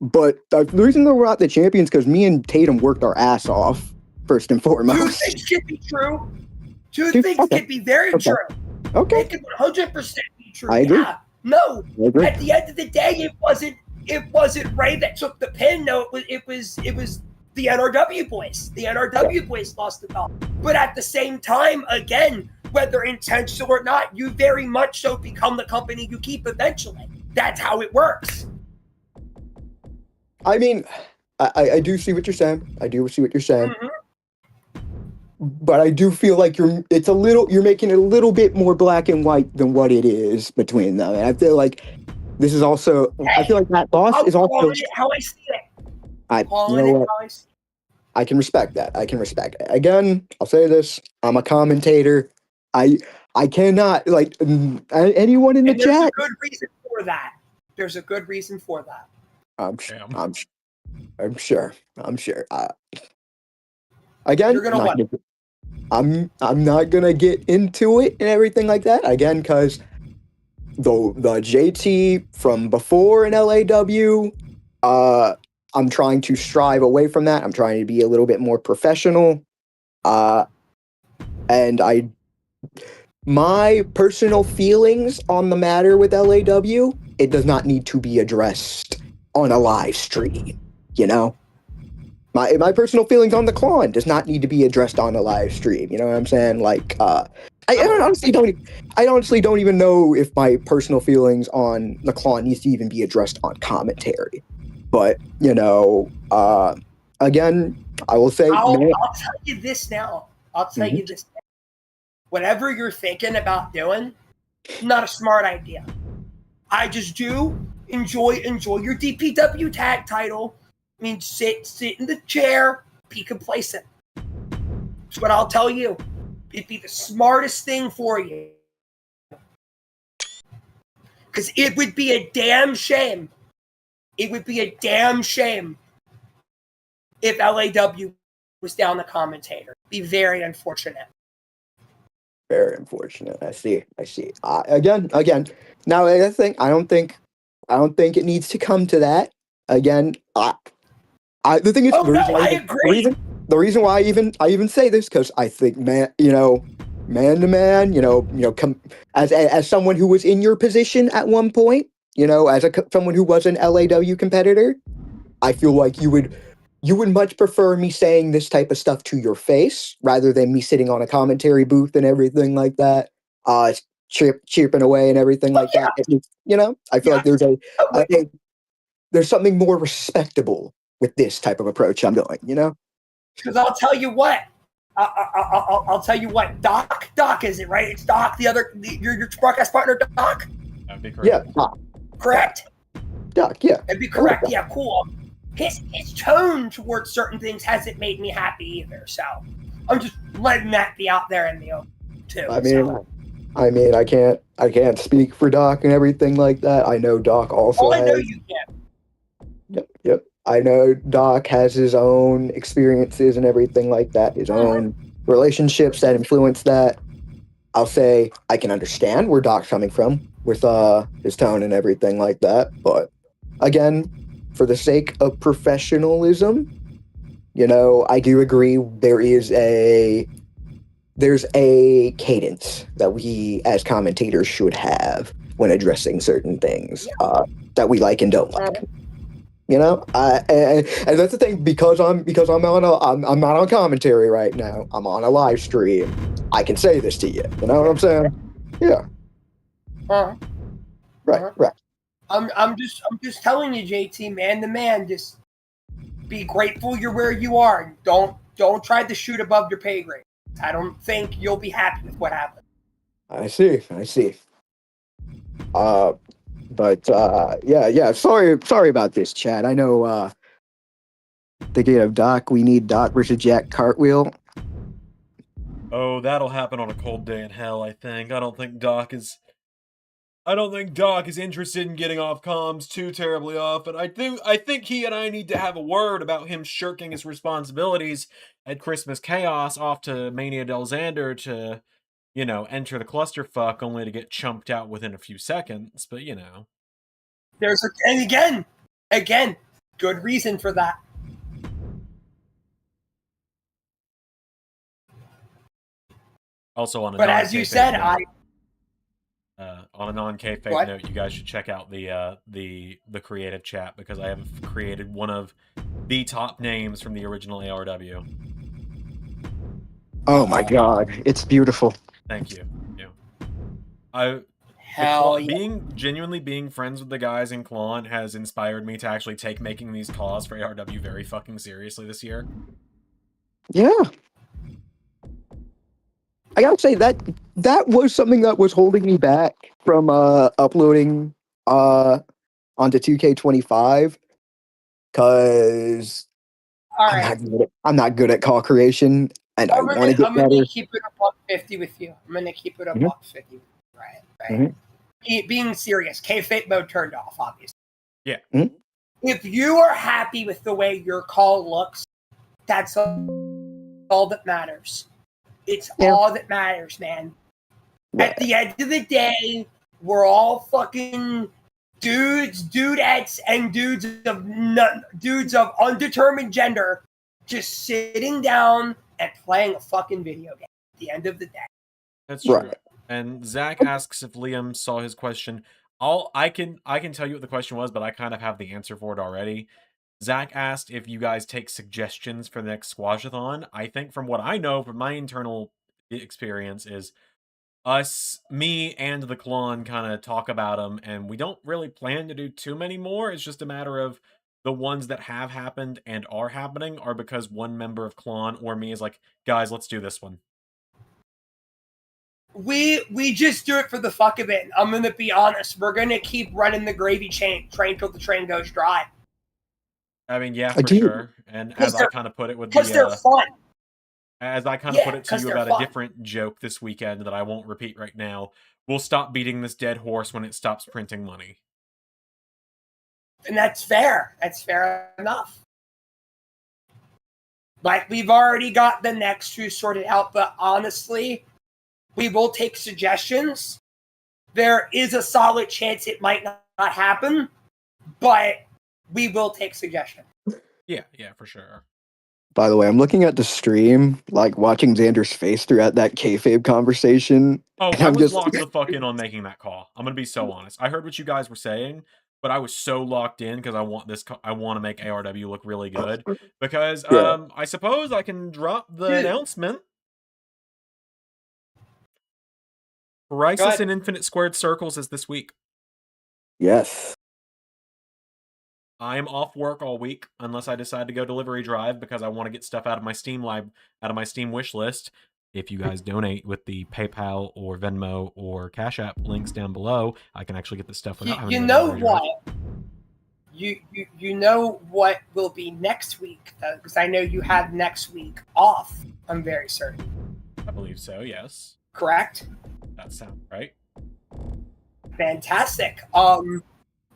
but the reason they're not the champions because me and Tatum worked our ass off, first and foremost. Two things can be true. Two things can be very true. Okay. It can 100% be true. I agree. Yeah. No, at the end of the day, it wasn't Ray that took the pin. No, it was the NRW boys. The NRW boys lost the belt. But at the same time, again, whether intentional or not, you very much so become the company you keep eventually. That's how it works. I mean, I do see what you're saying. Mm-hmm. But I do feel like you're making it a little bit more black and white than what it is between them. And I feel like this is also. I feel like that loss is also how I see it. I can respect that. Again, I'll say this: I'm a commentator. I cannot like anyone in the chat. There's a good reason for that. I'm sure. Again, you're gonna I'm not gonna get into it and everything like that again because the JT from before in LAW, I'm trying to strive away from that. I'm trying to be a little bit more professional, and my personal feelings on the matter with LAW, it does not need to be addressed on a live stream, you know? My personal feelings on the Klon does not need to be addressed on a live stream. You know what I'm saying? Like, I honestly don't even know if my personal feelings on the Klon needs to even be addressed on commentary. But again, I will say, I'll tell you this now. I'll tell Mhm. you this. Now. Whatever you're thinking about doing, not a smart idea. I just do enjoy your DPW tag title. I mean, sit in the chair, be complacent. That's what I'll tell you. It'd be the smartest thing for you. Because it would be a damn shame. It would be a damn shame if LAW was down the commentator. It'd be very unfortunate. Very unfortunate. I see. Again. Now, I don't think it needs to come to that. Again, the thing is, I agree. The reason why I even say this, because I think man to man, as someone who was in your position at one point, as someone who was an LAW competitor, I feel like you would much prefer me saying this type of stuff to your face rather than me sitting on a commentary booth and everything like that, chirping away and everything like that. I feel like there's something more respectable with this type of approach I'm doing. Because I'll tell you what. I'll tell you what. Doc, is it right? It's Doc. Your broadcast partner, Doc. That'd be correct. Yeah, Doc. Correct. Doc. Yeah. That'd be correct. Yeah, cool. His tone towards certain things hasn't made me happy either. So I'm just letting that be out there in the open too. I mean, I can't speak for Doc and everything like that. I know Doc also. I know you can. Yep. I know Doc has his own experiences and everything like that, his own relationships that influence that. I'll say I can understand where Doc's coming from with his tone and everything like that. But again, for the sake of professionalism, I do agree there's a cadence that we as commentators should have when addressing certain things that we like and don't like. And that's the thing, because I'm not on commentary right now. I'm on a live stream. I can say this to you. You know what I'm saying? Yeah. Right. I'm just telling you, JT, man to man, just be grateful you're where you are. Don't try to shoot above your pay grade. I don't think you'll be happy with what happened. I see. But yeah. Sorry about this, Chad. I know. Thinking of Doc, we need Doc versus Jack Cartwheel. Oh, that'll happen on a cold day in hell, I think. I don't think Doc is interested in getting off comms too terribly often. I think he and I need to have a word about him shirking his responsibilities at Christmas Chaos off to Mania del Zander to, enter the clusterfuck only to get chumped out within a few seconds, but and again, good reason for that. Also on a but as you said, on a non-kayfabe note, you guys should check out the creative chat, because I have created one of the top names from the original ARW. Oh my god, it's beautiful. Thank you. Genuinely being friends with the guys in Klon has inspired me to actually take making these calls for ARW very fucking seriously this year. Yeah. I gotta say that was something that was holding me back from uploading onto 2K25, because I'm not good at call creation, and I want to get better. I'm gonna keep it a $150 with you. I'm gonna keep it a $150. Right. Mm-hmm. Being serious, kayfabe mode turned off, obviously. Yeah. Mm-hmm. If you are happy with the way your call looks, that's all that matters. It's all that matters, man. At the end of the day, we're all fucking dudettes, and dudes of undetermined gender, just sitting down and playing a fucking video game at the end of the day. That's true. Right. And Zach asks if Liam saw his question. I can tell you what the question was, but I kind of have the answer for it already. Zach asked if you guys take suggestions for the next squashathon. I think from what I know from my internal experience is me and the clone kind of talk about them, and we don't really plan to do too many more. It's just a matter of the ones that have happened and are happening are because one member of clone or me is like, guys, let's do this one. We just do it for the fuck of it. I'm gonna be honest. We're gonna keep running the gravy train till the train goes dry. I mean, yeah, I for do. sure. And as I kind of put it with Because they're the fun. as I kind of put Yeah, it to 'cause you they're about a fun. different joke this weekend that I won't repeat right now, we'll stop beating this dead horse when it stops printing money. And that's fair. That's fair enough. Like, we've already got the next two sorted out, but honestly, we will take suggestions. There is a solid chance it might not happen, but we will take suggestions. Yeah, for sure. By the way, I'm looking at the stream, like watching Xander's face throughout that kayfabe conversation. Oh, And I I'm was just locked the fuck in on making that call. I'm gonna be so honest. I heard what you guys were saying, but I was so locked in because I want to make ARW look really good. Because Yeah. I suppose I can drop the Dude. announcement. Crisis in Infinite Squared Circles is this week. Yes. I am off work all week unless I decide to go delivery drive because I want to get stuff out of my Steam wish list. If you guys donate with the PayPal or Venmo or Cashapp links down below, I can actually get this stuff without having You to go know delivery drive. what? You know what will be next week, though, because I know you have next week off. I'm very certain. I believe so, yes. Correct? That sounds right. Fantastic.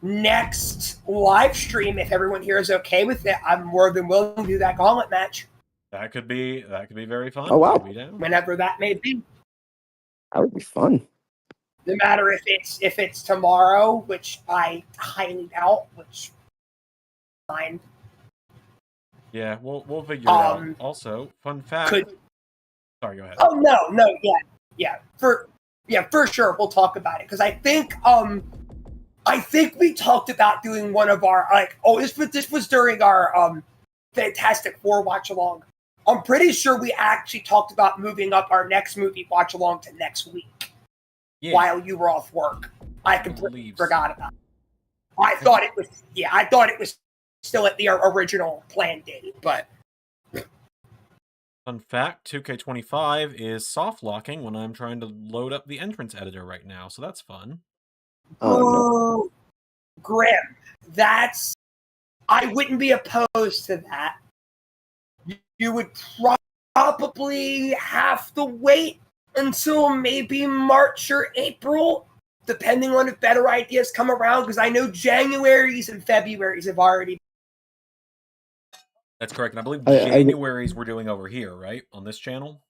Next live stream, if everyone here is okay with it, I'm more than willing to do that gauntlet match. That could be very fun. Oh, wow. Whenever that may be. That would be fun. No matter if it's tomorrow, which I highly doubt, which fine. Yeah, we'll figure it out. Also, fun fact. Sorry, go ahead. Oh no, yeah, for sure we'll talk about it because I think we talked about doing one of our this was during our Fantastic Four watch along. I'm pretty sure we actually talked about moving up our next movie watch along to next week while you were off work. I completely forgot about it. I thought it was still at the original planned date, but fun fact, 2K25 is soft locking when I'm trying to load up the entrance editor right now, so that's fun. Oh, no. Grim. I wouldn't be opposed to that. You would probably have to wait until maybe March or April, depending on if better ideas come around, because I know Januaries and Februaries have already. That's correct, and I believe Januaries we're doing over here, right? On this channel?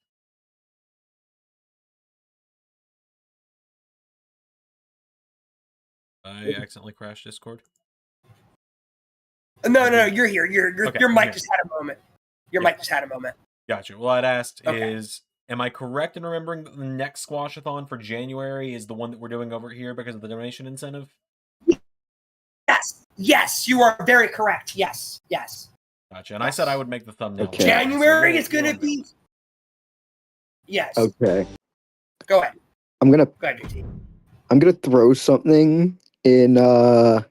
I accidentally crashed Discord. No, you're here. Your mic just had a moment. Mic just had a moment. Gotcha. Well, I'd asked is, am I correct in remembering that the next squashathon for January is the one that we're doing over here because of the donation incentive? Yes, you are very correct. Yes. Gotcha. And I said I would make the thumbnail. Okay. January is going to be. Yes. Okay. Go ahead. Go ahead, JT. I'm gonna throw something in the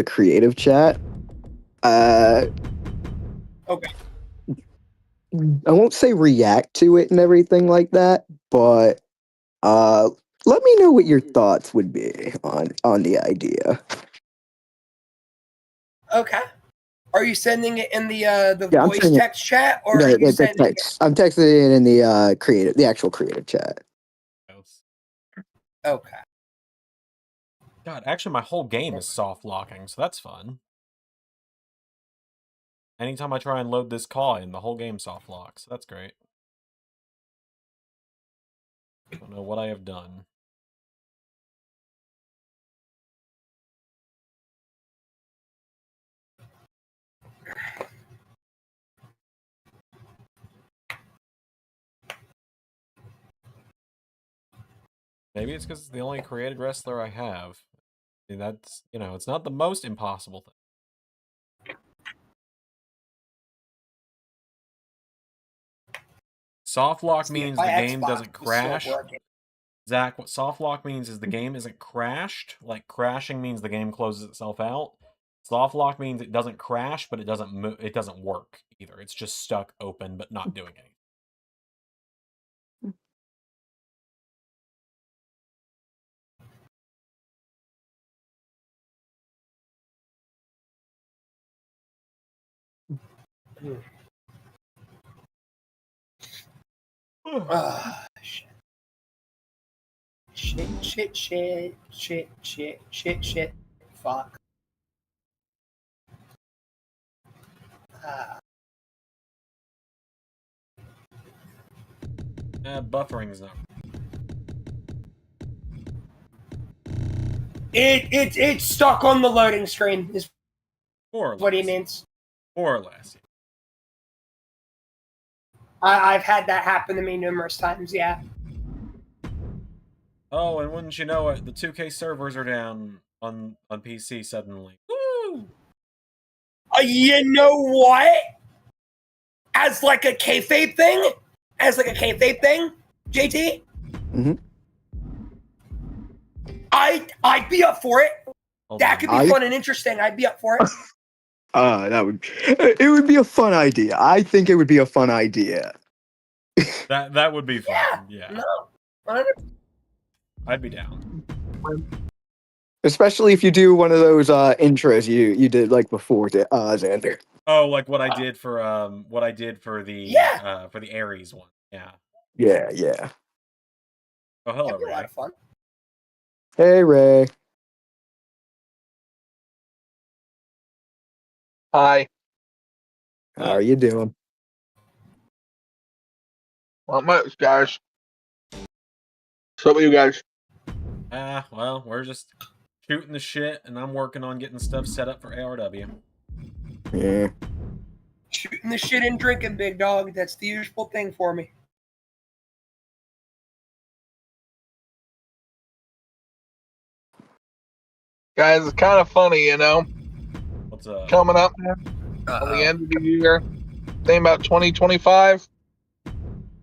creative chat. Okay. I won't say react to it and everything like that, but let me know what your thoughts would be on the idea. Okay. Are you sending it in the voice text chat, or are you sending text? I'm texting it in the actual creative chat. Okay. God, actually, my whole game is soft locking, so that's fun. Anytime I try and load this call in, the whole game soft locks. That's great. I don't know what I have done. Maybe it's because it's the only created wrestler I have. That's, it's not the most impossible thing. Soft lock See, means my the game Xbox doesn't was still crash. working. Zach, what soft lock means is the game isn't crashed. Like crashing means the game closes itself out. Soft lock means it doesn't crash, but it doesn't work either. It's just stuck open but not doing anything. Shit. Shit. Fuck. Buffering's not. It's stuck on the loading screen. Is More or what he less. means. More or less. I've had that happen to me numerous times. Yeah. Oh, and wouldn't you know it, the 2K servers are down on PC suddenly. Woo! You know what? As like a kayfabe thing, JT. Mm-hmm. I'd be up for it. That could be I- fun and interesting. I'd be up for it. It would be a fun idea. I think it would be a fun idea. That would be fun. Yeah. No. I'd be down. Especially if you do one of those intros you did like before, Zander. Oh, like what I did for the Aries one. Yeah. Yeah. Oh, hello, That'd be a lot Ray. of fun. Hey, Ray. Hi. How are you doing? Not much, guys. What's up with you guys? Well, we're just shooting the shit, and I'm working on getting stuff set up for ARW. Yeah. Shooting the shit and drinking, big dog. That's the usual thing for me. Guys, it's kind of funny, What's up? coming up on the end of the year, thinking about 2025.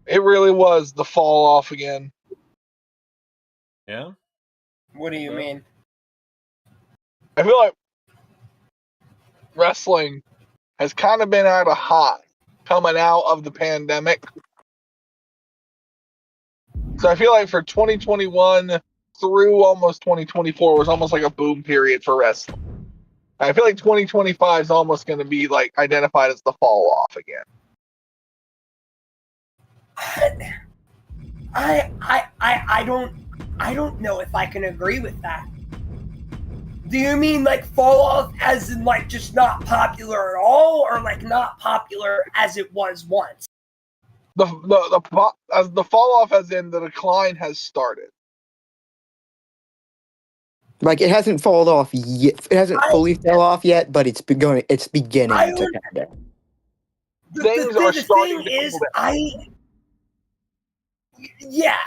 It really was the fall off again. Yeah? What do you Well. mean? I feel like wrestling has kind of been at a high coming out of the pandemic. So I feel like for 2021 through almost 2024 was almost like a boom period for wrestling. I feel like 2025 is almost going to be like identified as the fall off again. I don't know if I can agree with that. Do you mean like fall off as in like just not popular at all, or like not popular as it was once? The fall off as in the decline has started. Like it hasn't fallen off yet. It hasn't fully fell off yet, but it's beginning. It's beginning I to would- kind of. The thing is,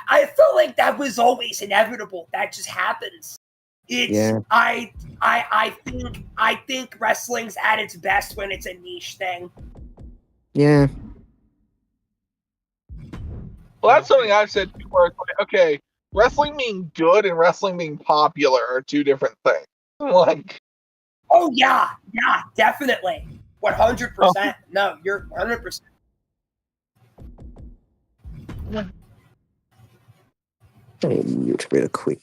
I felt like that was always inevitable. That just happens. It's Yeah. I think wrestling's at its best when it's a niche thing. Yeah. Well, that's something I've said before. It's like, okay, wrestling being good and wrestling being popular are two different things. Like, Oh yeah, definitely, 100%. No, you're 100%. Let me mute real quick.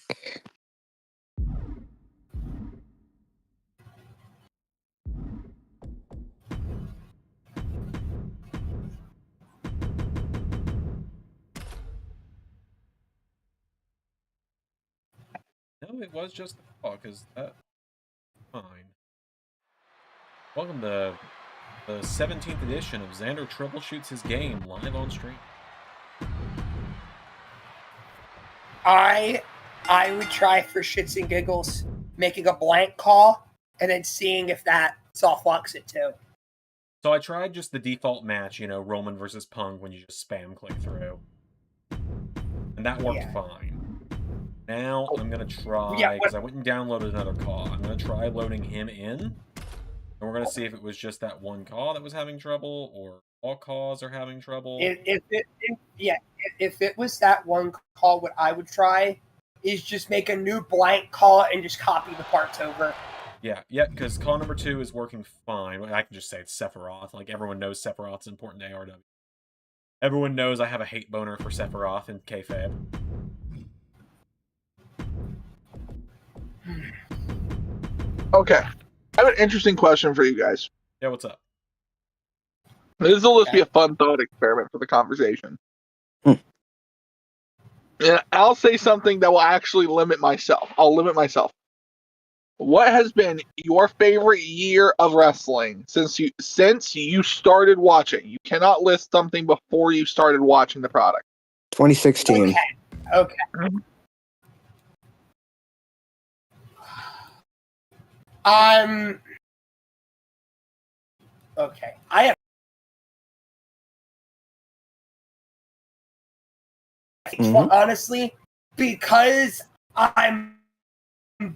No, it was just the call, because that... Fine. Welcome to the 17th edition of Zander Troubleshoots His Game live on stream. I would try for shits and giggles making a blank call and then seeing if that soft locks it too. So I tried just the default match, Roman versus Punk, when you just spam click through. And that worked Yeah. fine. Now I'm gonna try, because I went and downloaded another call. I'm gonna try loading him in, and we're gonna see if it was just that one call that was having trouble, or all calls are having trouble. If it was that one call, what I would try is just make a new blank call and just copy the parts over. Yeah, because call number 2 is working fine. I can just say it's Sephiroth. Like, everyone knows Sephiroth's important to ARW. Everyone knows I have a hate boner for Sephiroth in kayfabe. Okay. I have an interesting question for you guys. Yeah, what's up? This will just be a fun thought experiment for the conversation. And I'll say something that will actually limit myself. I'll limit myself. What has been your favorite year of wrestling since you started watching? You cannot list something before you started watching the product. 2016. Okay. Okay. I have. Honestly, because I'm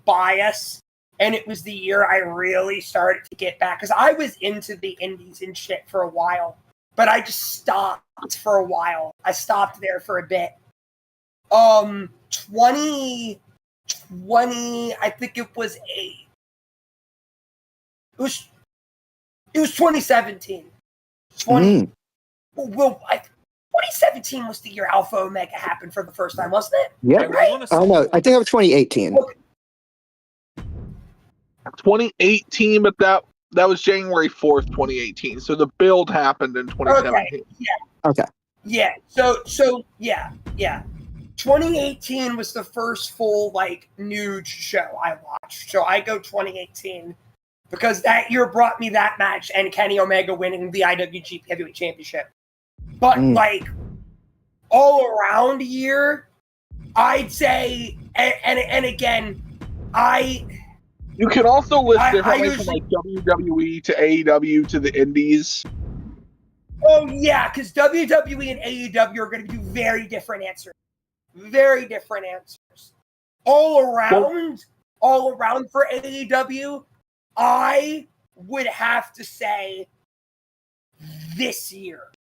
biased, and it was the year I really started to get back, because I was into the indies and shit for a while, but I just stopped for a while. I stopped there for a bit. 2020, I think it was 2017. 2017 was the year Alpha Omega happened for the first time, wasn't it? Yeah, right. Oh no, I think it was 2018. Okay. 2018, but that was January 4th, 2018. So the build happened in 2017. Okay. Yeah. So yeah. 2018 was the first full nude show I watched. So I go 2018 because that year brought me that match and Kenny Omega winning the IWGP Heavyweight Championship. But all around year, I'd say, and again, you can also list differently from WWE to AEW to the Indies. Oh yeah, because WWE and AEW are going to do very different answers. Very different answers. All around for AEW, I would have to say this year.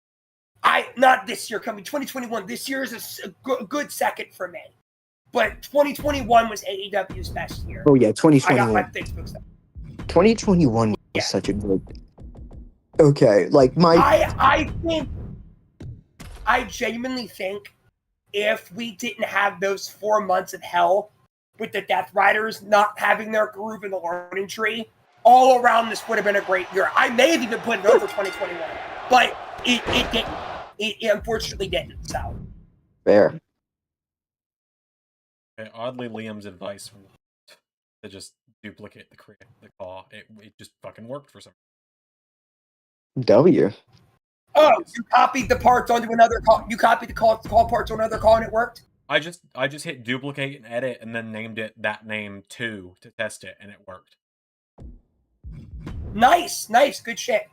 Not this year, coming 2021. This year is a good second for me. But 2021 was AEW's best year. Oh yeah, 2021. I got my Facebook stuff. 2021 was such a good. Okay, I genuinely think if we didn't have those 4 months of hell with the Death Riders not having their groove in the learning tree, all around this would have been a great year. I may have even put it over 2021, but it didn't. It unfortunately didn't. So fair. Okay, oddly, Liam's advice to just duplicate the call, it just fucking worked for some reason. W. Oh, you copied the parts onto another call. You copied the call parts on another call, and it worked. I just hit duplicate and edit, and then named it that name 2 to test it, and it worked. Nice, good shit.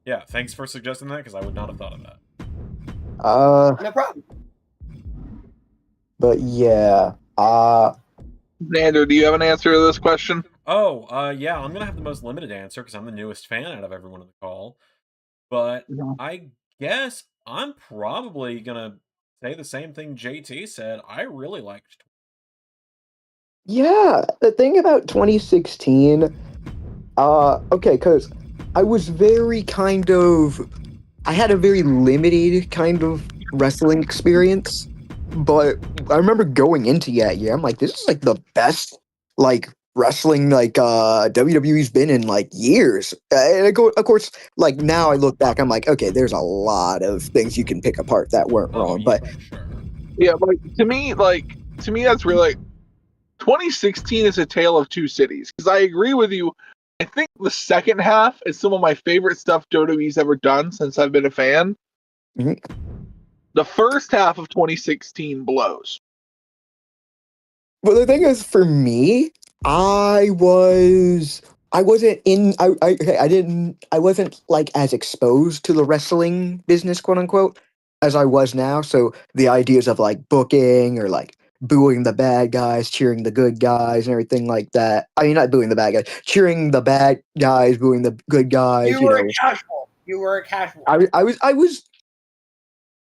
Yeah, thanks for suggesting that, because I would not have thought of that. No problem. But yeah, Zander, do you have an answer to this question? Yeah, I'm gonna have the most limited answer because I'm the newest fan out of everyone on the call. But I guess I'm probably gonna say the same thing JT said. I really liked. Yeah, the thing about 2016, okay, because I was I had a very limited kind of wrestling experience, but I remember going into that year, I'm like, this is the best wrestling WWE's been in years. And of course, now I look back, I'm like, okay, there's a lot of things you can pick apart that weren't wrong, but sure. Yeah, to me that's really 2016 is a tale of two cities, because I agree with you. I think the second half is some of my favorite stuff WWE's ever done since I've been a fan. Mhm. The first half of 2016 blows. Well, the thing is, for me, I wasn't as exposed to the wrestling business, quote unquote, as I was now. So the ideas of booking or booing the bad guys, cheering the good guys, and everything like that. I mean, not booing the bad guys, cheering the bad guys, booing the good guys. You were a casual. You were a casual.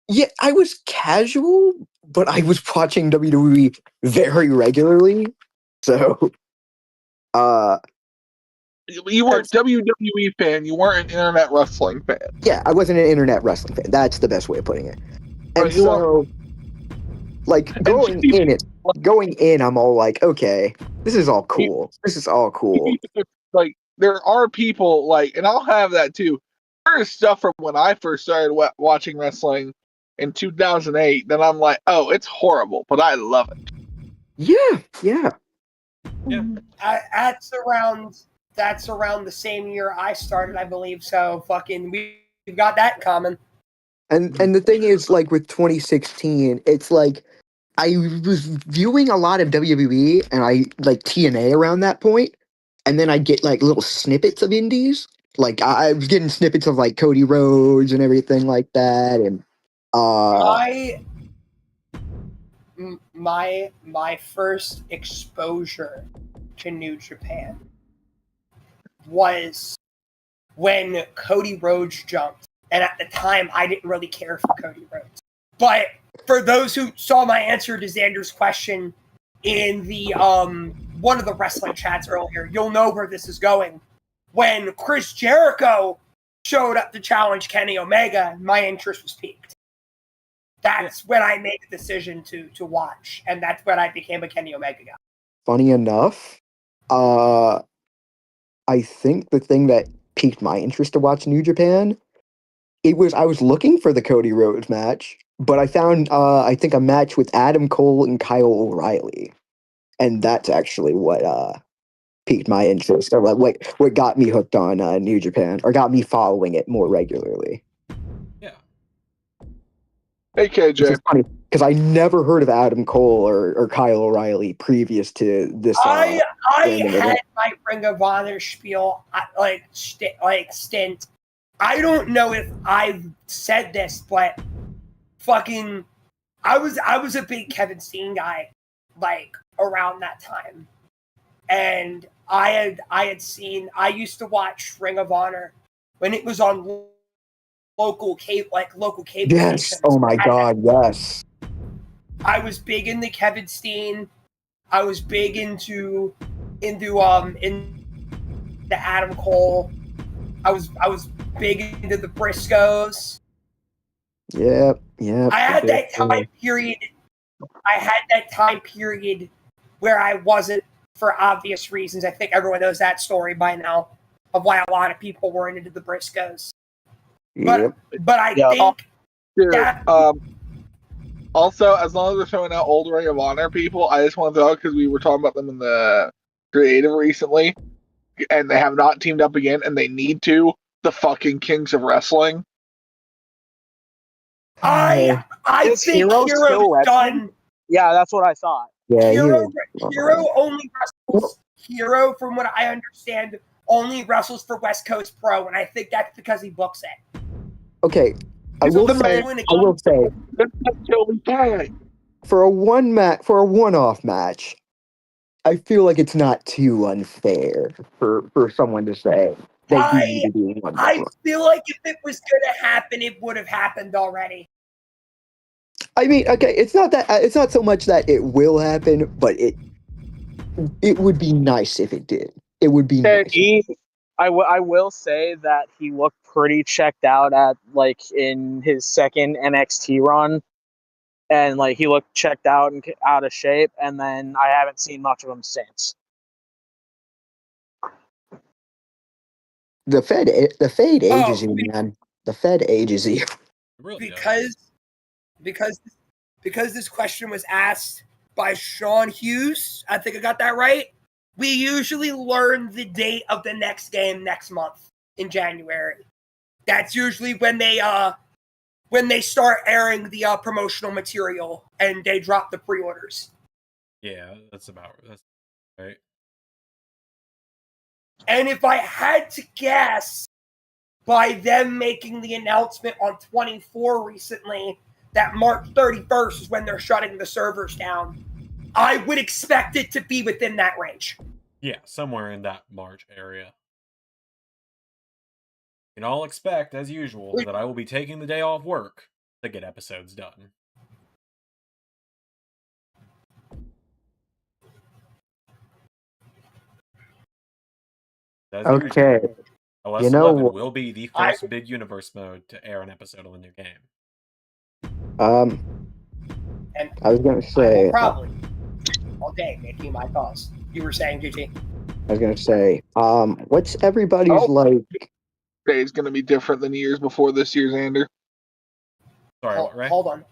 Yeah, I was casual, but I was watching WWE very regularly. So, You were a WWE fan. You weren't an internet wrestling fan. yeah, I wasn't an internet wrestling fan. That's the best way of putting it. And Right, so, like going in, I'm all like, okay, this is all cool. This is all cool. Like, there are people like, and I'll have that too. There is stuff from when I first started watching wrestling in 2008 that I'm like, oh, it's horrible, but I love it. Yeah. That's around the same year I started, I believe. So fucking, we've got that in common. And the thing is, like with 2016, it's like I was viewing a lot of WWE and I like TNA around that point, and then I get like little snippets of indies. Like I was getting snippets of like Cody Rhodes and everything like that, and my first exposure to New Japan was when Cody Rhodes jumped. And at the time, I didn't really care for Cody Rhodes. But for those who saw my answer to Zander's question in the one of the wrestling chats earlier, you'll know where this is going. When Chris Jericho showed up to challenge Kenny Omega, my interest was piqued. That's when I made the decision to watch, and that's when I became a Kenny Omega guy. funny enough, I think the thing that piqued my interest to watch New Japan, I was looking for the Cody Rhodes match, but I found I think a match with Adam Cole and Kyle O'Reilly, and that's actually what piqued my interest, or what got me hooked on New Japan, or got me following it more regularly. Yeah. Hey, KJ. Which is funny because I never heard of Adam Cole or Kyle O'Reilly previous to this. I had my Ring of Honor spiel stint. I don't know if I've said this, but fucking, I was a big Kevin Steen guy, like around that time, and I used to watch Ring of Honor when it was on local cable Yes. stations. Oh my God. Yes. I was big into Kevin Steen. I was big into the Adam Cole. I was big into the Briscoes. Yep. I had that time period. Where I wasn't, for obvious reasons. I think everyone knows that story by now of why a lot of people were into the Briscoes. But I think that. Also, as long as we're showing out old Ring of Honor people, I just want to throw, because we were talking about them in the creative recently, and they have not teamed up again, and they need to. The fucking Kings of Wrestling. I think Hero's done. Yeah, that's what I thought. Yeah, Hero only wrestles. Hero, from what I understand, only wrestles for West Coast Pro, and I think that's because he books it. Okay, I will say for a one-off match, I feel like it's not too unfair for someone to say they need to do one. I feel like if it was going to happen, it would have happened already. I mean, okay, it's not so much that it will happen, but it would be nice if it did. It would be nice. I will say that he looked pretty checked out in his second NXT run, and he looked checked out and out of shape, and then I haven't seen much of him since. The Fed ages you, man. The Fed ages you. Really because this question was asked by Sean Hughes. I think I got that right. We usually learn the date of the next game next month in January. That's usually when they start airing the promotional material and they drop the pre-orders. Yeah, that's right. And if I had to guess, by them making the announcement on 24 recently that March 31st is when they're shutting the servers down, I would expect it to be within that range. Yeah, somewhere in that March area. You can all expect, as usual, that I will be taking the day off work to get episodes done. As Okay. usual, OS You know 11 what? will be the first big universe mode to air an episode of the new game. And I was gonna I say. will probably all day making my calls. You were saying, GG? I was gonna say. What's everybody's Oh. like? Day's going to be different than years before this year, Zander. Sorry, what, Ray? Hold on.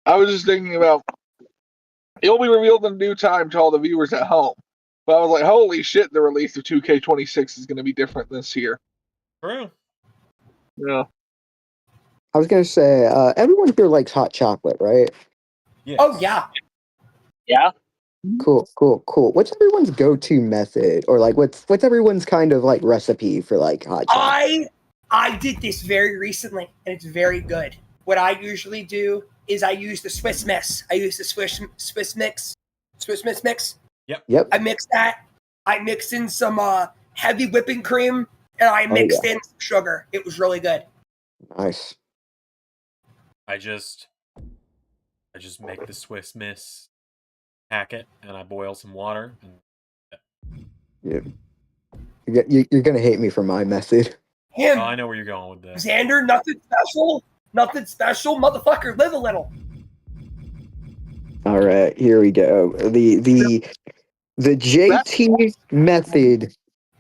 I was just thinking about it'll be revealed in due time to all the viewers at home. But I was like, holy shit, the release of 2K26 is going to be different this year. True. Yeah. I was gonna say. Everyone here likes hot chocolate, right? Yes. Oh yeah. Yeah. Cool. What's everyone's go-to method, or like what's everyone's kind of like recipe for like hot chocolate? I did this very recently, and it's very good. What I usually do is I use the Swiss Miss. I use the Swiss Miss mix. Yep. I mix that. I mixed in some heavy whipping cream, and I mixed in some sugar. It was really good. Nice. I just make the Swiss Miss packet, and I boil some water. And Yeah. You're gonna hate me for my method. Him, I know where you're going with this. Zander, nothing special, motherfucker. Live a little. All right, here we go. The JT method.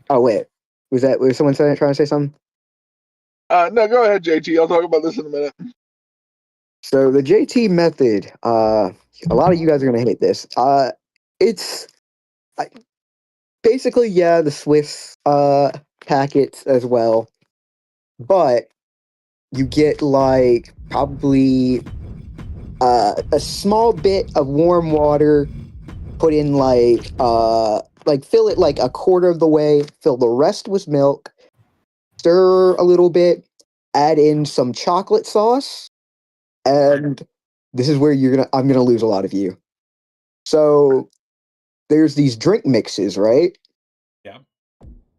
Oh wait, was someone trying to say something? No, go ahead, JT. I'll talk about this in a minute. So the JT method. A lot of you guys are gonna hate this. It's basically the Swiss packets as well, but you get like probably a small bit of warm water, put in like fill it like a quarter of the way, fill the rest with milk, stir a little bit, add in some chocolate sauce, and this is where I'm gonna lose a lot of you. So there's these drink mixes, right? Yeah.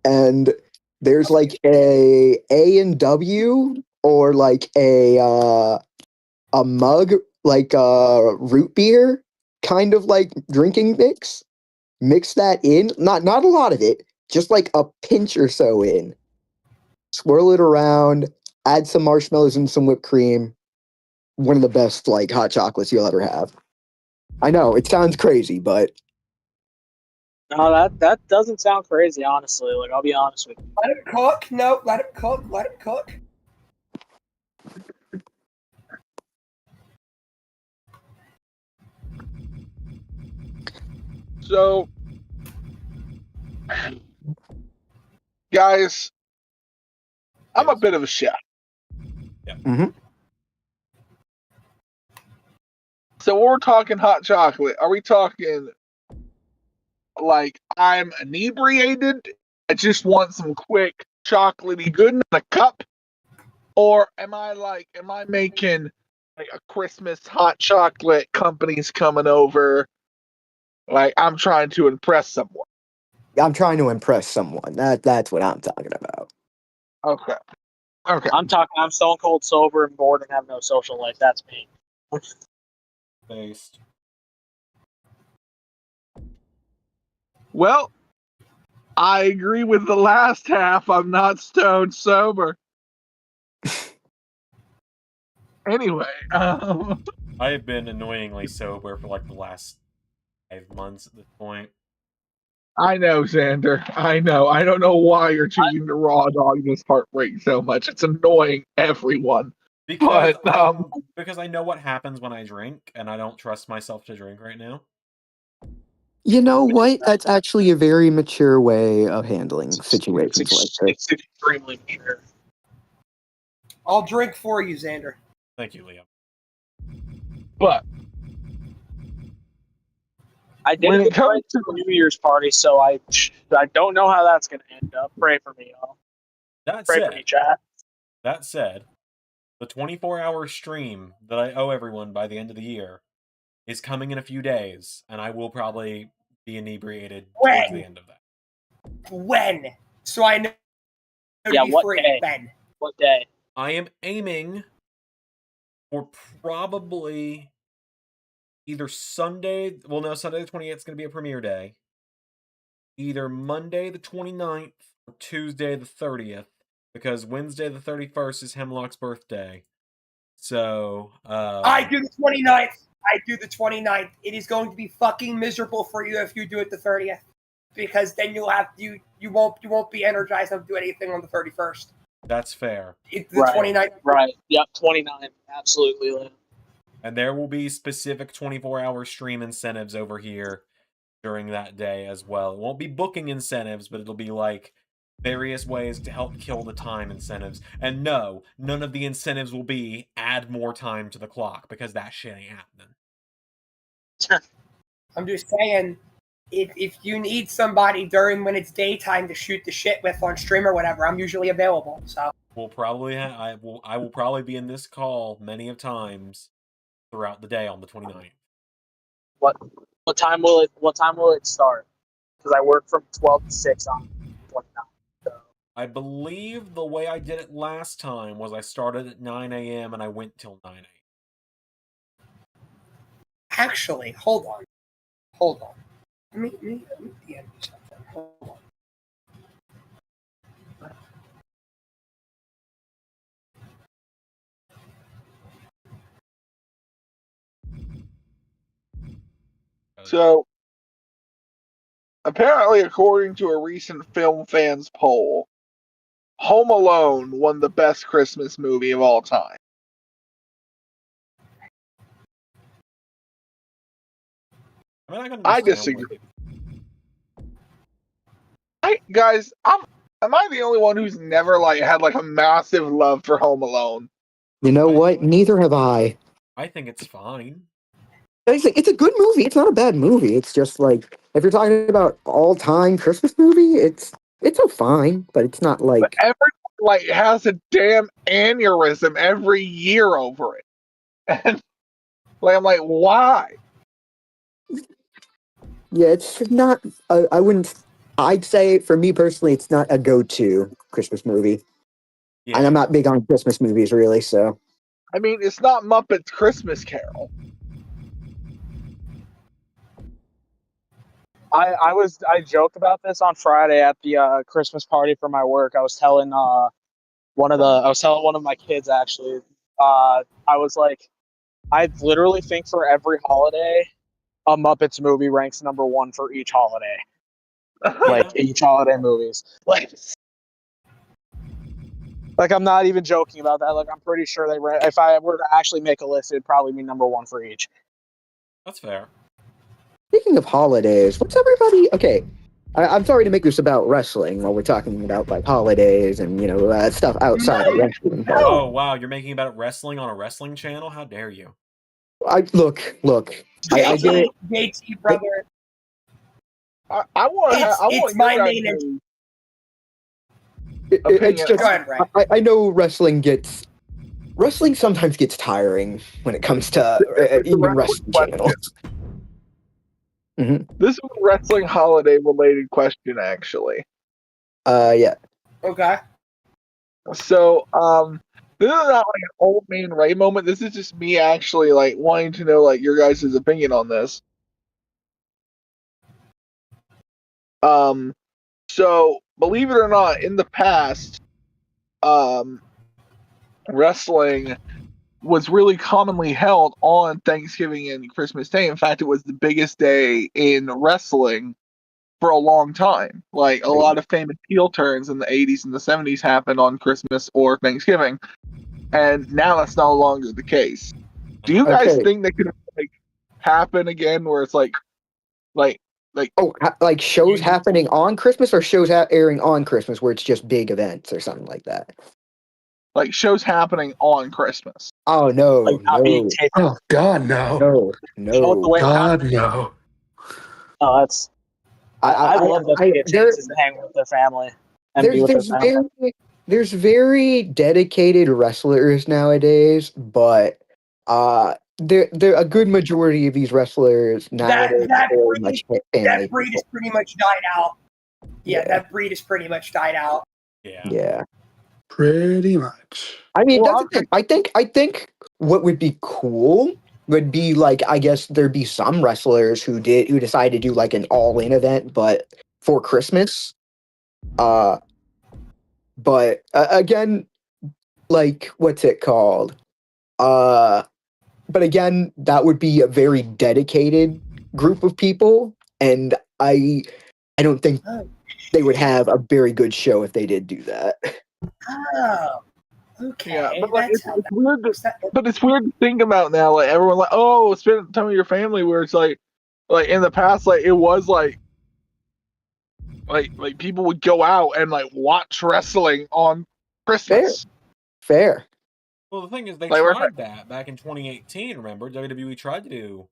And there's like a A&W or like a mug, like root beer kind of like drinking mix. Mix that in, not a lot of it, just like a pinch or so in. Swirl it around, add some marshmallows and some whipped cream. One of the best like hot chocolates you'll ever have. I know it sounds crazy, but No, that doesn't sound crazy, honestly. Like, I'll be honest with you. Let it cook. No, let it cook. Let it cook. So, guys, I'm a bit of a chef. Yeah. Mhm. So when we're talking hot chocolate, are we talking like I'm inebriated? I just want some quick chocolatey goodness in a cup? Or am I making like a Christmas hot chocolate, company's coming over, like I'm trying to impress someone? I'm trying to impress someone. That's what I'm talking about. Okay. I'm stone cold sober and bored and have no social life. That's me. Based. Well, I agree with the last half. I'm not stone sober. Anyway, I have been annoyingly sober for like the last 5 months at this point. I know, Zander. I know. I don't know why you're choosing to raw dog this heartbreak so much. It's annoying everyone. Because But because I know what happens when I drink, and I don't trust myself to drink right now. You know what? That's actually a very mature way of handling situations like this. It's extremely mature. I'll drink for you, Zander. Thank you, Leo. but I When didn't it comes invite to the New Year's party, so I don't know how that's going to end up. Pray for me, y'all. Pray for me, chat. That said, the 24-hour stream that I owe everyone by the end of the year is coming in a few days, and I will probably be inebriated towards the When? end of that. When? So I know to Yeah, be what free. day? Ben. What day? I am aiming for probably either Sunday. Well, no, Sunday the 28th is going to be a premiere day. Either Monday the 29th or Tuesday the 30th, because Wednesday the 31st is Hemlock's birthday. So, I do the 29th. I do the 29th. It is going to be fucking miserable for you if you do it the 30th, because then you won't be energized enough to do anything on the 31st. That's fair. It's the 29th. Right. Yep. 29. Absolutely. Lynn. And there will be specific 24-hour stream incentives over here during that day as well. It won't be booking incentives, but it'll be like various ways to help kill the time incentives. And no, none of the incentives will be add more time to the clock, because that shit ain't happening. I'm just saying, if you need somebody during when it's daytime to shoot the shit with on stream or whatever, I'm usually available. So We'll probably I will probably be in this call many of times throughout the day on the 29th. What time will it start? Because I work from 12 to 6 on 29. So. I believe the way I did it last time was I started at 9 a.m. and I went till 9 a.m. actually, hold on. Let me DM you something. Hold on. So, apparently, according to a recent Film Fans poll, Home Alone won the best Christmas movie of all time. I disagree. Guys, am I the only one who's never had a massive love for Home Alone? You know what? Neither have I. I think it's fine. It's a good movie. It's not a bad movie. It's just like, if you're talking about all-time Christmas movie, it's a fine, but it's not like... But everyone has a damn aneurysm every year over it. And I'm like, why? Yeah, it's not... I wouldn't... I'd say, for me personally, it's not a go-to Christmas movie. Yeah. And I'm not big on Christmas movies, really, so... I mean, it's not Muppets Christmas Carol. I joked about this on Friday at the Christmas party for my work. I was telling one of my kids, actually. I was like, I literally think for every holiday, a Muppets movie ranks number 1 for each holiday. Like each holiday movies. Like I'm not even joking about that. Like, I'm pretty sure if I were to actually make a list, it'd probably be number 1 for each. That's fair. Speaking of holidays, what's everybody... Okay, I'm sorry to make this about wrestling while we're talking about, holidays and, stuff outside of wrestling. Oh, wow, you're making about wrestling on a wrestling channel? How dare you? Look. I get it. JT, brother. I want It's my main interest. It's just... Go ahead, Ray. I know wrestling sometimes gets tiring when it comes to even wrestling channels. Mm-hmm. This is a wrestling holiday related question, actually. Yeah. Okay. So, this is not an old man Ray moment. This is just me actually wanting to know your guys' opinion on this. So believe it or not, in the past, wrestling was really commonly held on Thanksgiving and Christmas Day. In fact, it was the biggest day in wrestling for a long time. A lot of famous heel turns in the 80s and the 70s happened on Christmas or Thanksgiving. And now that's no longer the case. Do you guys think that could happen again where it's shows happening on Christmas, or shows airing on Christmas where it's just big events or something like that? Shows happening on Christmas? Oh, no. No. Oh, God, no. No. God, no. Oh, that's... I love those chances to hang with their family and be with their family. There's very dedicated wrestlers nowadays, but a good majority of these wrestlers nowadays that are very breed much family that breed people. has pretty much died out. Yeah, Yeah. that breed has pretty much died out. Yeah. Yeah. Pretty much. I mean, Well, that's the thing. I think what would be cool would be like, I guess there'd be some wrestlers who decided to do like an all-in event, but for Christmas. But again, like what's it called? But again, that would be a very dedicated group of people, and I don't think Oh, they would have a very good show if they did do that. oh, okay. Yeah, but like That's how it's that weird. works. But it's weird to think about now. Like everyone, like, oh, spend time with your family. Where it's like in the past, like it was like people would go out and like watch wrestling on Fair, Christmas. fair. Well, the thing is, they Like, tried that back in 2018. Remember, WWE tried to do,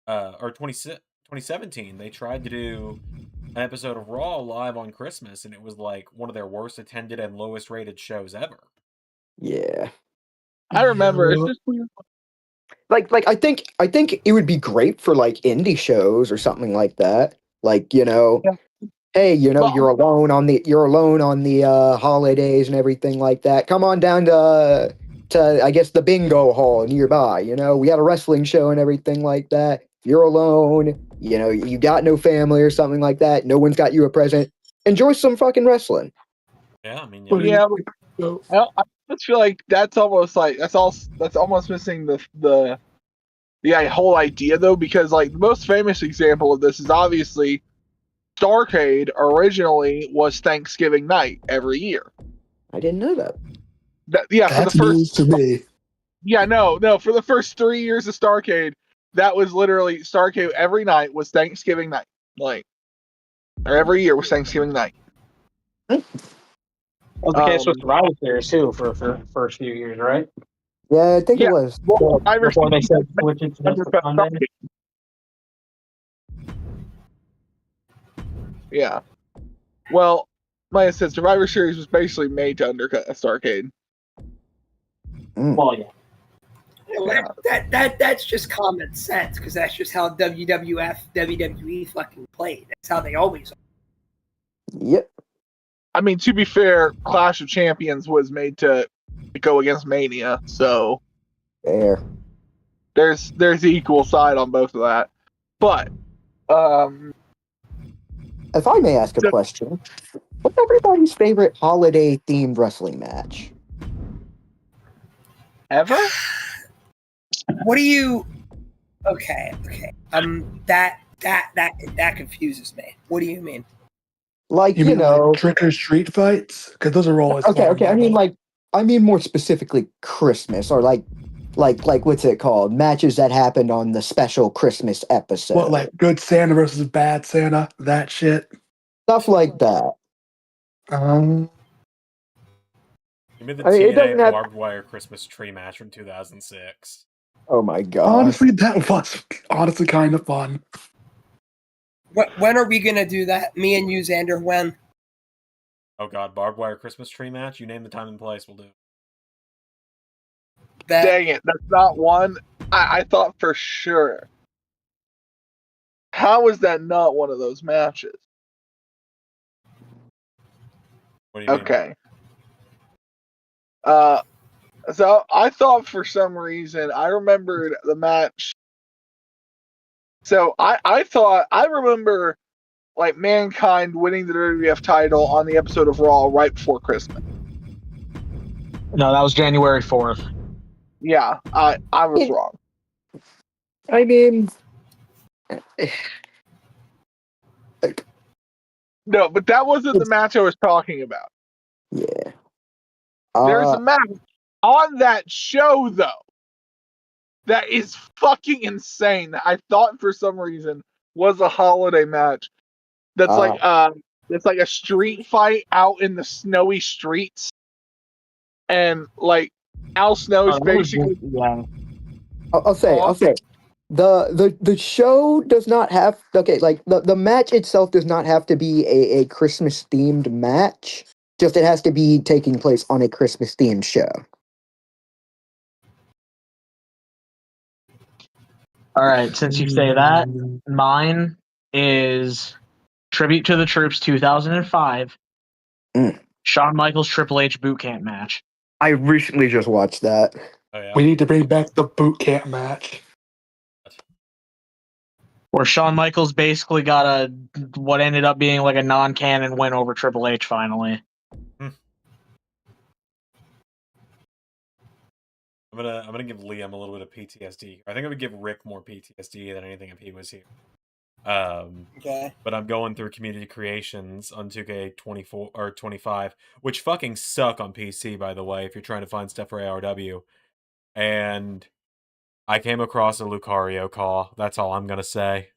or 2017, they tried to do an episode of Raw live on Christmas, and it was like one of their worst attended and lowest rated shows ever. Yeah. I remember. It's Yeah. just weird. Like I think it would be great for like indie shows or something like that. Like, Yeah. hey, Well, you're alone on the holidays and everything like that. Come on down to I guess the bingo hall nearby. We had a wrestling show and everything like that. You're alone. You got no family or something like that. No one's got you a present. Enjoy some fucking wrestling. Yeah, I mean, But yeah, so, I just feel like that's almost like that's almost missing the whole idea though, because like the most famous example of this is obviously Starcade originally was Thanksgiving night every year. I didn't know that. Yeah, for the that's news first to me. no, for the first 3 years of Starcade, that was literally Starcade every night was Thanksgiving night. Like or every year was Thanksgiving night. Was the case with Survivor Series too for the first few years, right? Yeah, I think it Yeah. was. Well, Before they said switch it to just the Sunday. Yeah. Well, like I said, Survivor Series was basically made to undercut Starcade. Well, yeah. That's just common sense because that's just how WWF, WWE fucking played. That's how they always are. Yep. I mean, to be fair, Clash of Champions was made to go against Mania, so Fair. there's the equal side on both of that. But If I may ask a So- question, what's everybody's favorite holiday themed wrestling match? ever? What do you? Okay. That confuses me. What do you mean? Like, You mean like trick or treat fights? Because those are always Okay, fun. okay. I mean more specifically Christmas or like what's it called? Matches that happened on the special Christmas episode. What, like good Santa versus bad Santa? That shit. Stuff like that. give me the I mean, it TNA doesn't have- barbed wire Christmas tree match from 2006. Oh my god. Honestly, that was honestly kind of fun. When are we gonna do that? Me and you, Zander. When? Oh god, barbed wire Christmas tree match. You name the time and place, we'll do. That Dang it, that's not one. I thought for sure. How is that not one of those matches? What do you mean? Okay. So I thought for some reason I remembered the match. So I remember like Mankind winning the WWF title on the episode of Raw right before Christmas. No, that was January 4th. Yeah, I was wrong. I mean, No, but that wasn't the match I was talking about. yeah. There's a match on that show though that is fucking insane. That I thought for some reason was a holiday match. That's it's like a street fight out in the snowy streets, and like Al Snow is basically I'll say the show does not have like the match itself does not have to be a Christmas themed match. Just it has to be taking place on a Christmas themed show. All right, since you say that, mine is Tribute to the Troops 2005, Mm. Shawn Michaels Triple H boot camp match. I recently just watched that. Oh yeah. We need to bring back the boot camp match. Where Shawn Michaels basically got what ended up being like a non-canon win over Triple H finally. I'm gonna give Liam a little bit of PTSD. I think I would give Rick more PTSD than anything if he was here. Okay. But I'm going through community creations on 2K24 or 25, which fucking suck on PC, by the way, if you're trying to find stuff for ARW. And I came across a Lucario call. That's all I'm gonna say.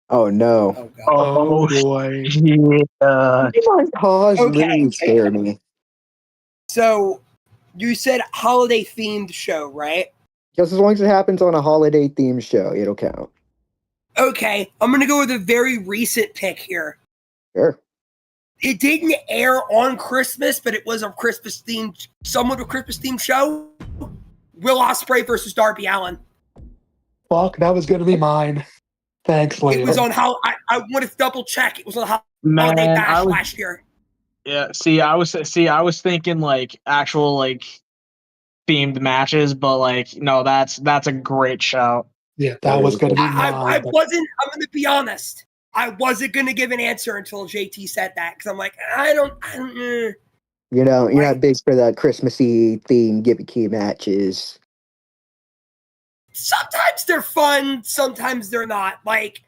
Oh no. Oh god. Oh boy. Yeah. Cause Okay. literally scared me. So you said holiday themed show, right? Just as long as it happens on a holiday themed show, it'll count. Okay, I'm gonna go with a very recent pick here. Sure. It didn't air on Christmas, but it was a Christmas themed, somewhat of a Christmas themed show. Will Ospreay versus Darby Allin. Fuck, that was gonna be mine. Thanks, It was Liam. on how I want to double check. It was on Holiday Man, Bash last year. Yeah, I was thinking like actual like themed matches, but like no, that's a great shout. Yeah, that was gonna be I mine. wasn't. I'm gonna be honest. I wasn't gonna give an answer until JT said that because I'm like, I don't. You know, you're Right. not big for that Christmassy themed gimmicky matches. Sometimes they're fun, sometimes they're not. Like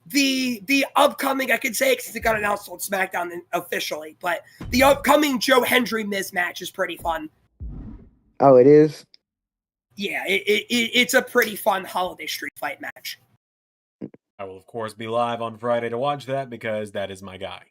the upcoming, I could say it because it got announced on SmackDown officially, but the upcoming Joe Hendry Miz match is pretty fun. Oh, it is? Yeah, it's a pretty fun holiday street fight match. I will, of course, be live on Friday to watch that because that is my guy.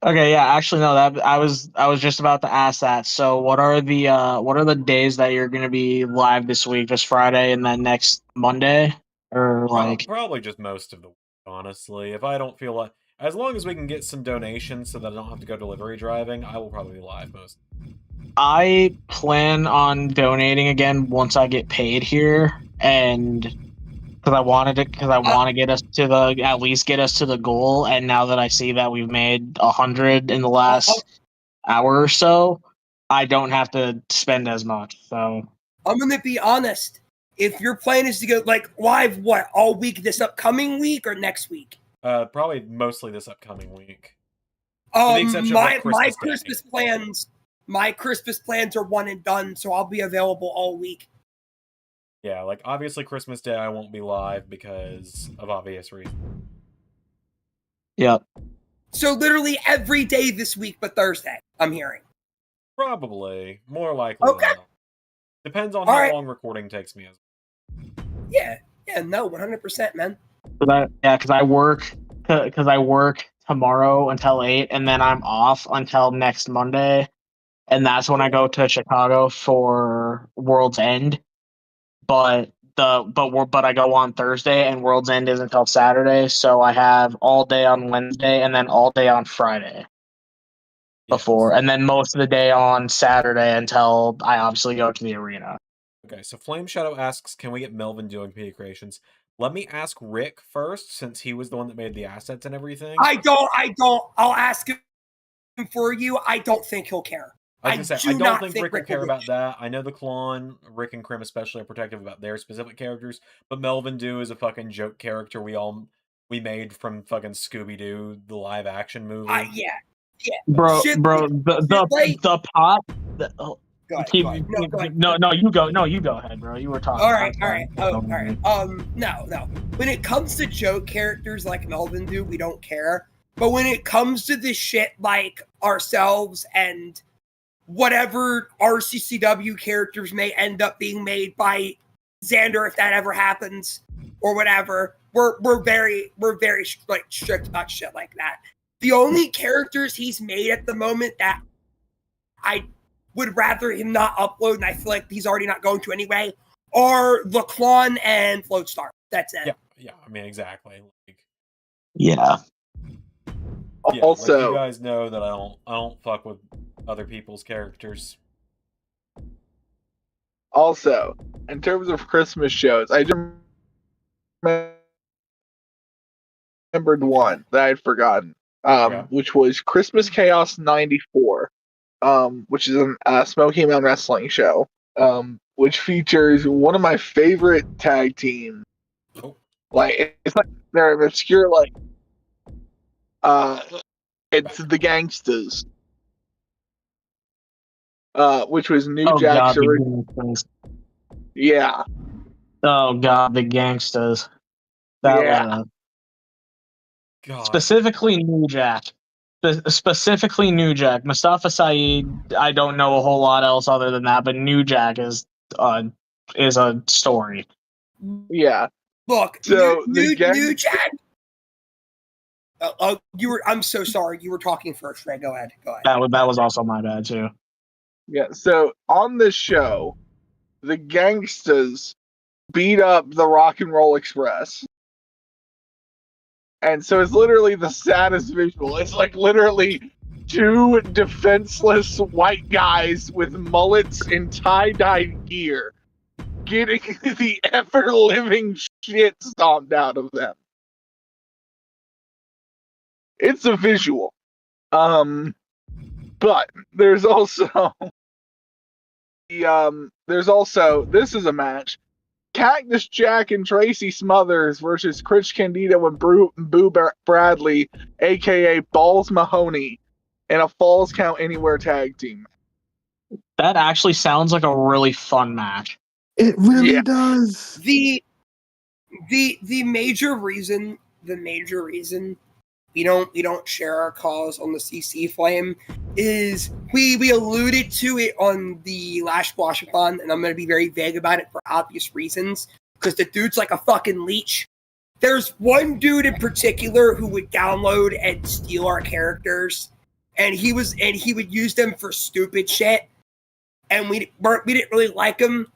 Okay, yeah, actually no, that I was just about to ask that. So what are the days that you're gonna be live this week? Just Friday and then next Monday? Or like Probably just most of the week, honestly. If I don't feel like, as long as we can get some donations so that I don't have to go delivery driving, I will probably be live most. I plan on donating again once I get paid here, and because I want to get us to at least get us to the goal. And now that I see that we've made 100 in the last hour or so, I don't have to spend as much. So I'm gonna be honest. If your plan is to go like live, what all week this upcoming week or next week? Probably mostly this upcoming week. With the exception of, like, My Christmas Day. My Christmas plans are one and done, so I'll be available all week. Yeah, like, obviously Christmas Day I won't be live because of obvious reasons. yep. So literally every day this week, but Thursday, I'm hearing. Probably. More likely Okay. than not. Depends on All how right. long recording takes me. Yeah, no, 100%, man. Because I work tomorrow until 8, and then I'm off until next Monday, and that's when I go to Chicago for World's End. But I go on Thursday, and World's End is until Saturday, so I have all day on Wednesday and then all day on Friday before, and then most of the day on Saturday until I obviously go to the arena. Okay, so Flame Shadow asks, can we get Melvin doing media creations? Let me ask Rick first, since he was the one that made the assets and everything. I don't. I'll ask him for you. I don't think he'll care. I don't think Rick will care about that. I know the Klon, Rick and Krim especially, are protective about their specific characters, but Melvin Dew is a fucking joke character we made from fucking Scooby-Doo, the live-action movie. Yeah. Bro, Shit, the pot. Go ahead. No, you go. No, you go ahead, bro. You were talking. All right. All right. No. When it comes to joke characters like Melvin Dew, we don't care. But when it comes to this shit like ourselves and whatever RCCW characters may end up being made by Zander, if that ever happens, or whatever, we're very like strict about shit like that. The only characters he's made at the moment that I would rather him not upload, and I feel like he's already not going to anyway, are the Klon and Floatstar. That's it. Yeah. I mean, exactly. Yeah. Also, like, you guys know that I don't fuck with other people's characters. Also, in terms of Christmas shows, I just remembered one that I had forgotten, Okay. which was Christmas Chaos '94, which is a Smoky Mountain wrestling show, which features one of my favorite tag teams. Oh. Like it's like they're obscure, like uh, it's the Gangsters, which was New Oh Jack's god, the original. gangsters. Yeah, Oh god, the gangsters. That was yeah, God. specifically New Jack. Specifically New Jack. Mustafa Saeed, I don't know a whole lot else other than that, but New Jack is a story. yeah. Look, So the New Jack. You were. I'm so sorry. You were talking first, Ray. Go ahead. Go ahead. That was also my bad too. Yeah, so on this show, the Gangsters beat up the Rock and Roll Express. And so it's literally the saddest visual. It's like literally two defenseless white guys with mullets and tie-dye gear getting the ever living shit stomped out of them. It's a visual. But there's also this is a match. Cactus Jack and Tracy Smothers versus Chris Candido and Boo Bradley, aka Balls Mahoney, in a Falls Count Anywhere tag team. That actually sounds like a really fun match. It really Yeah. does. The major reason we don't share our calls on the CC Flame is we alluded to it on the last Squashathon, and I'm going to be very vague about it for obvious reasons, because the dude's like a fucking leech. There's one dude in particular who would download and steal our characters, and he would use them for stupid shit, and we didn't really like him.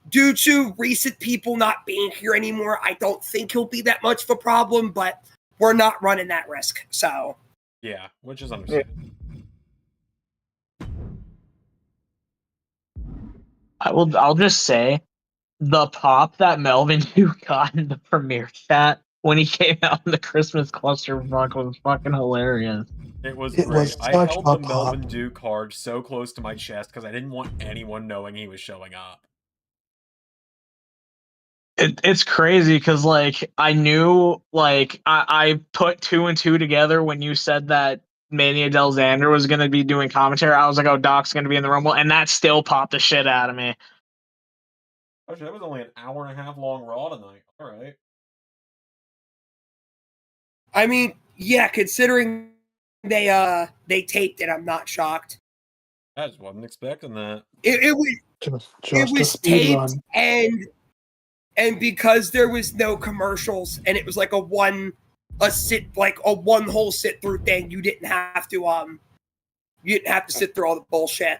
Due to recent people not being here anymore, I don't think he'll be that much of a problem, but we're not running that risk. So Yeah, which is understandable. I'll just say the pop that Melvin you got in the premiere chat when he came out in the Christmas clusterfuck was fucking hilarious. It was It great. was I such held a the pop. Melvin Dew card so close to my chest because I didn't want anyone knowing he was showing up. It's crazy because like I knew like I put two and two together when you said that Mania Del Zander was gonna be doing commentary. I was like, oh, Doc's gonna be in the Rumble, and that still popped the shit out of me. Actually, that was only an hour and a half long Raw tonight. All right. I mean, yeah, considering they taped it, I'm not shocked. I just wasn't expecting that. It was Just a was speed taped, run. and because there was no commercials and it was like a one whole sit through thing, you didn't have to sit through all the bullshit.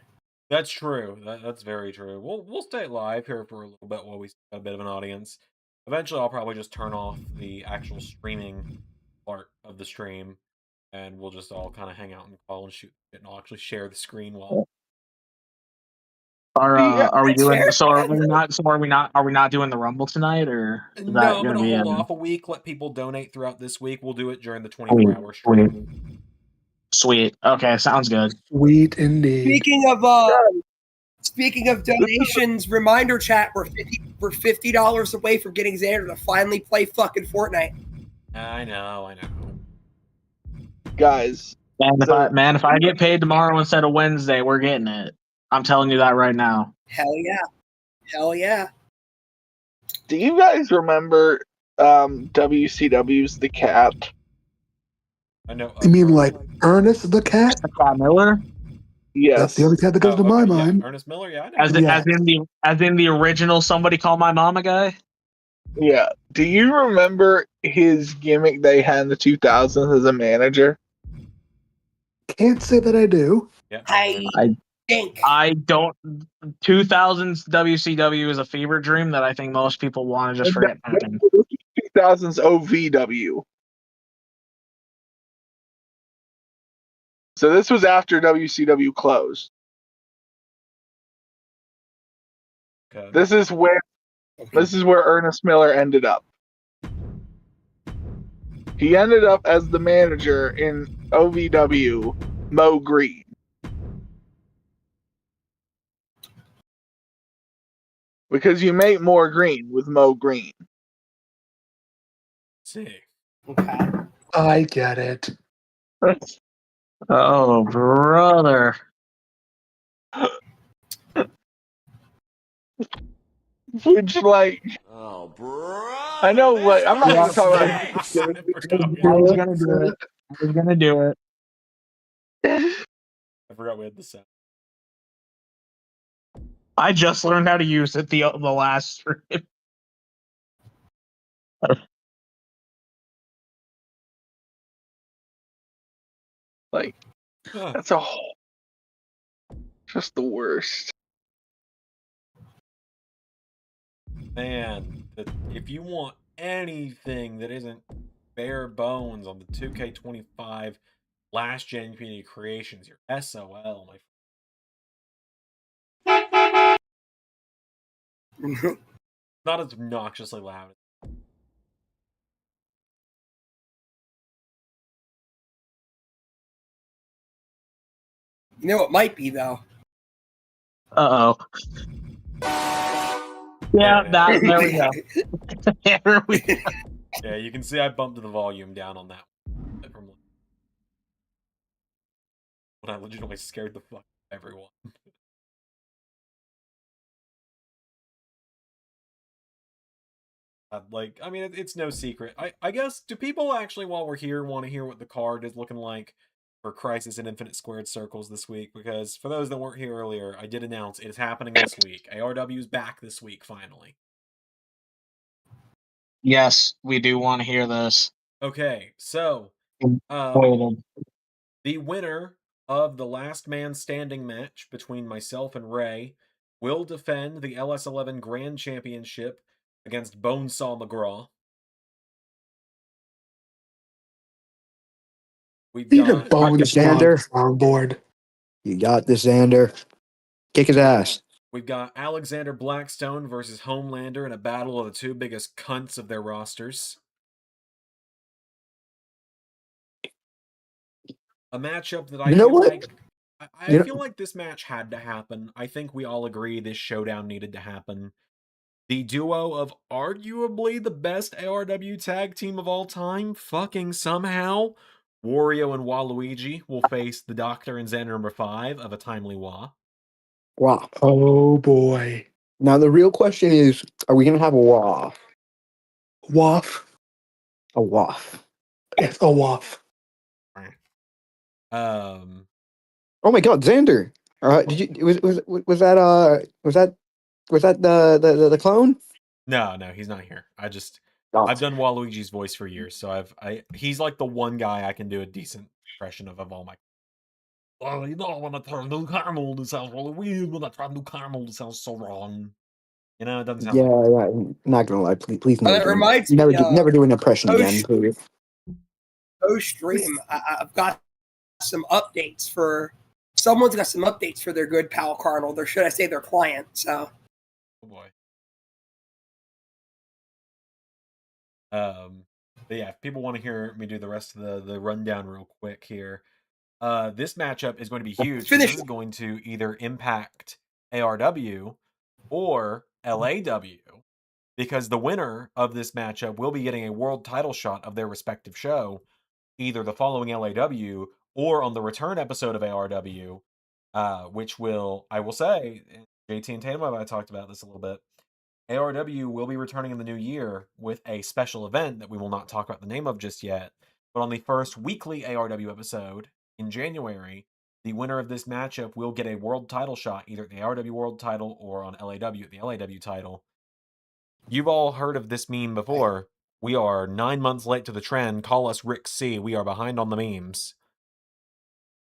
That's true. That's very true. We'll stay live here for a little bit while we got a bit of an audience. Eventually, I'll probably just turn off the actual streaming part of the stream, and we'll just all kind of hang out and call and shoot, and I'll actually share the screen while. Are we That's doing? fair. So are we not? So are we not doing the Rumble tonight, or is No, that I'm gonna gonna be hold in? off a week. Let people donate throughout this week. We'll do it during the 24-hour stream. Sweet. Okay, sounds good. Sweet indeed. Speaking of donations, reminder chat, we're $50 away from getting Xander to finally play fucking Fortnite. I know. Guys. Man, if I get paid tomorrow instead of Wednesday, we're getting it. I'm telling you that right now. Hell yeah. Do you guys remember WCW's The Cat? I know. You mean like Ernest the Cat? Scott Miller, Yes. That's the only cat that goes to my mind. Yeah, Ernest Miller. Yeah, I know. as in the original Somebody Call My Mama guy. Yeah. Do you remember his gimmick they had in the 2000s as a manager? Can't say that I do. Yeah, I think I don't. 2000s WCW is a fever dream that I think most people want to just forget. 2000s OVW. So this was after WCW closed. Okay. This is where Ernest Miller ended up. He ended up as the manager in OVW Mo Green. Because you make more green with Mo Green. See. Okay. I get it. Oh, brother. Which, like, Oh, bro. I know, like, I'm not Yeah. going to talk about. I forgot we I had, was gonna do it. I was gonna do it. I forgot we had the sound. I just learned how to use it the last stream. Like, that's just the worst. Man, if you want anything that isn't bare bones on the 2K25 last gen community creations, your SOL, my friend. Not as obnoxiously loud. You know, it might be though. Uh oh. Yeah, there we go. There we go. Yeah, you can see I bumped the volume down on that one from when I legitimately scared the fuck out of everyone. Like, I mean, it's no secret. I guess, do people actually, while we're here, want to hear what the card is looking like for Crisis and Infinite Squared Circles this week? Because for those that weren't here earlier, I did announce it is happening this week. ARW is back this week, finally. Yes, we do want to hear this. Okay, so Waited. the winner of the last man standing match between myself and Ray will defend the LS11 Grand Championship against Bonesaw McGraw. We've Need a got bonus on the Zander. soundboard. You got this, Zander. Kick his ass. We've got Alexander Blackstone versus Homelander in a battle of the two biggest cunts of their rosters. A matchup that I You know feel what? like You know- feel like this match had to happen. I think we all agree this showdown needed to happen. The duo of arguably the best ARW tag team of all time, fucking somehow, Wario and Waluigi will face the Doctor and Xander number 5 of a Timely Wah. Wow. Oh boy. Now the real question is, are we gonna have a waff? Waff. A waff. It's a waff. Oh my God, Xander. Did you was that the clone? No, he's not here. Oh. I've done Waluigi's voice for years, so he's like the one guy I can do a decent impression of all my. Well, you know, when I try new Carnold, it sounds really weird. When I try new Carnold, it sounds so wrong. You know, it doesn't sound Yeah, like. yeah. Not gonna lie, please never That do reminds never me, never do an impression again, please. Post stream, I've got some updates for. Someone's got some updates for their good pal Carnold, or should I say their client? So. Oh boy. But yeah, if people want to hear me do the rest of the rundown real quick here, this matchup is going to be huge. This is going to either impact ARW or LAW, because the winner of this matchup will be getting a world title shot of their respective show, either the following LAW or on the return episode of ARW, which will, I will say, JT and Tatum and I talked about this a little bit. ARW will be returning in the new year with a special event that we will not talk about the name of just yet. But on the first weekly ARW episode in January, the winner of this matchup will get a world title shot, either at the ARW world title or on LAW at the LAW title. You've all heard of this meme before. We are 9 months late to the trend. Call us Rick C. We are behind on the memes.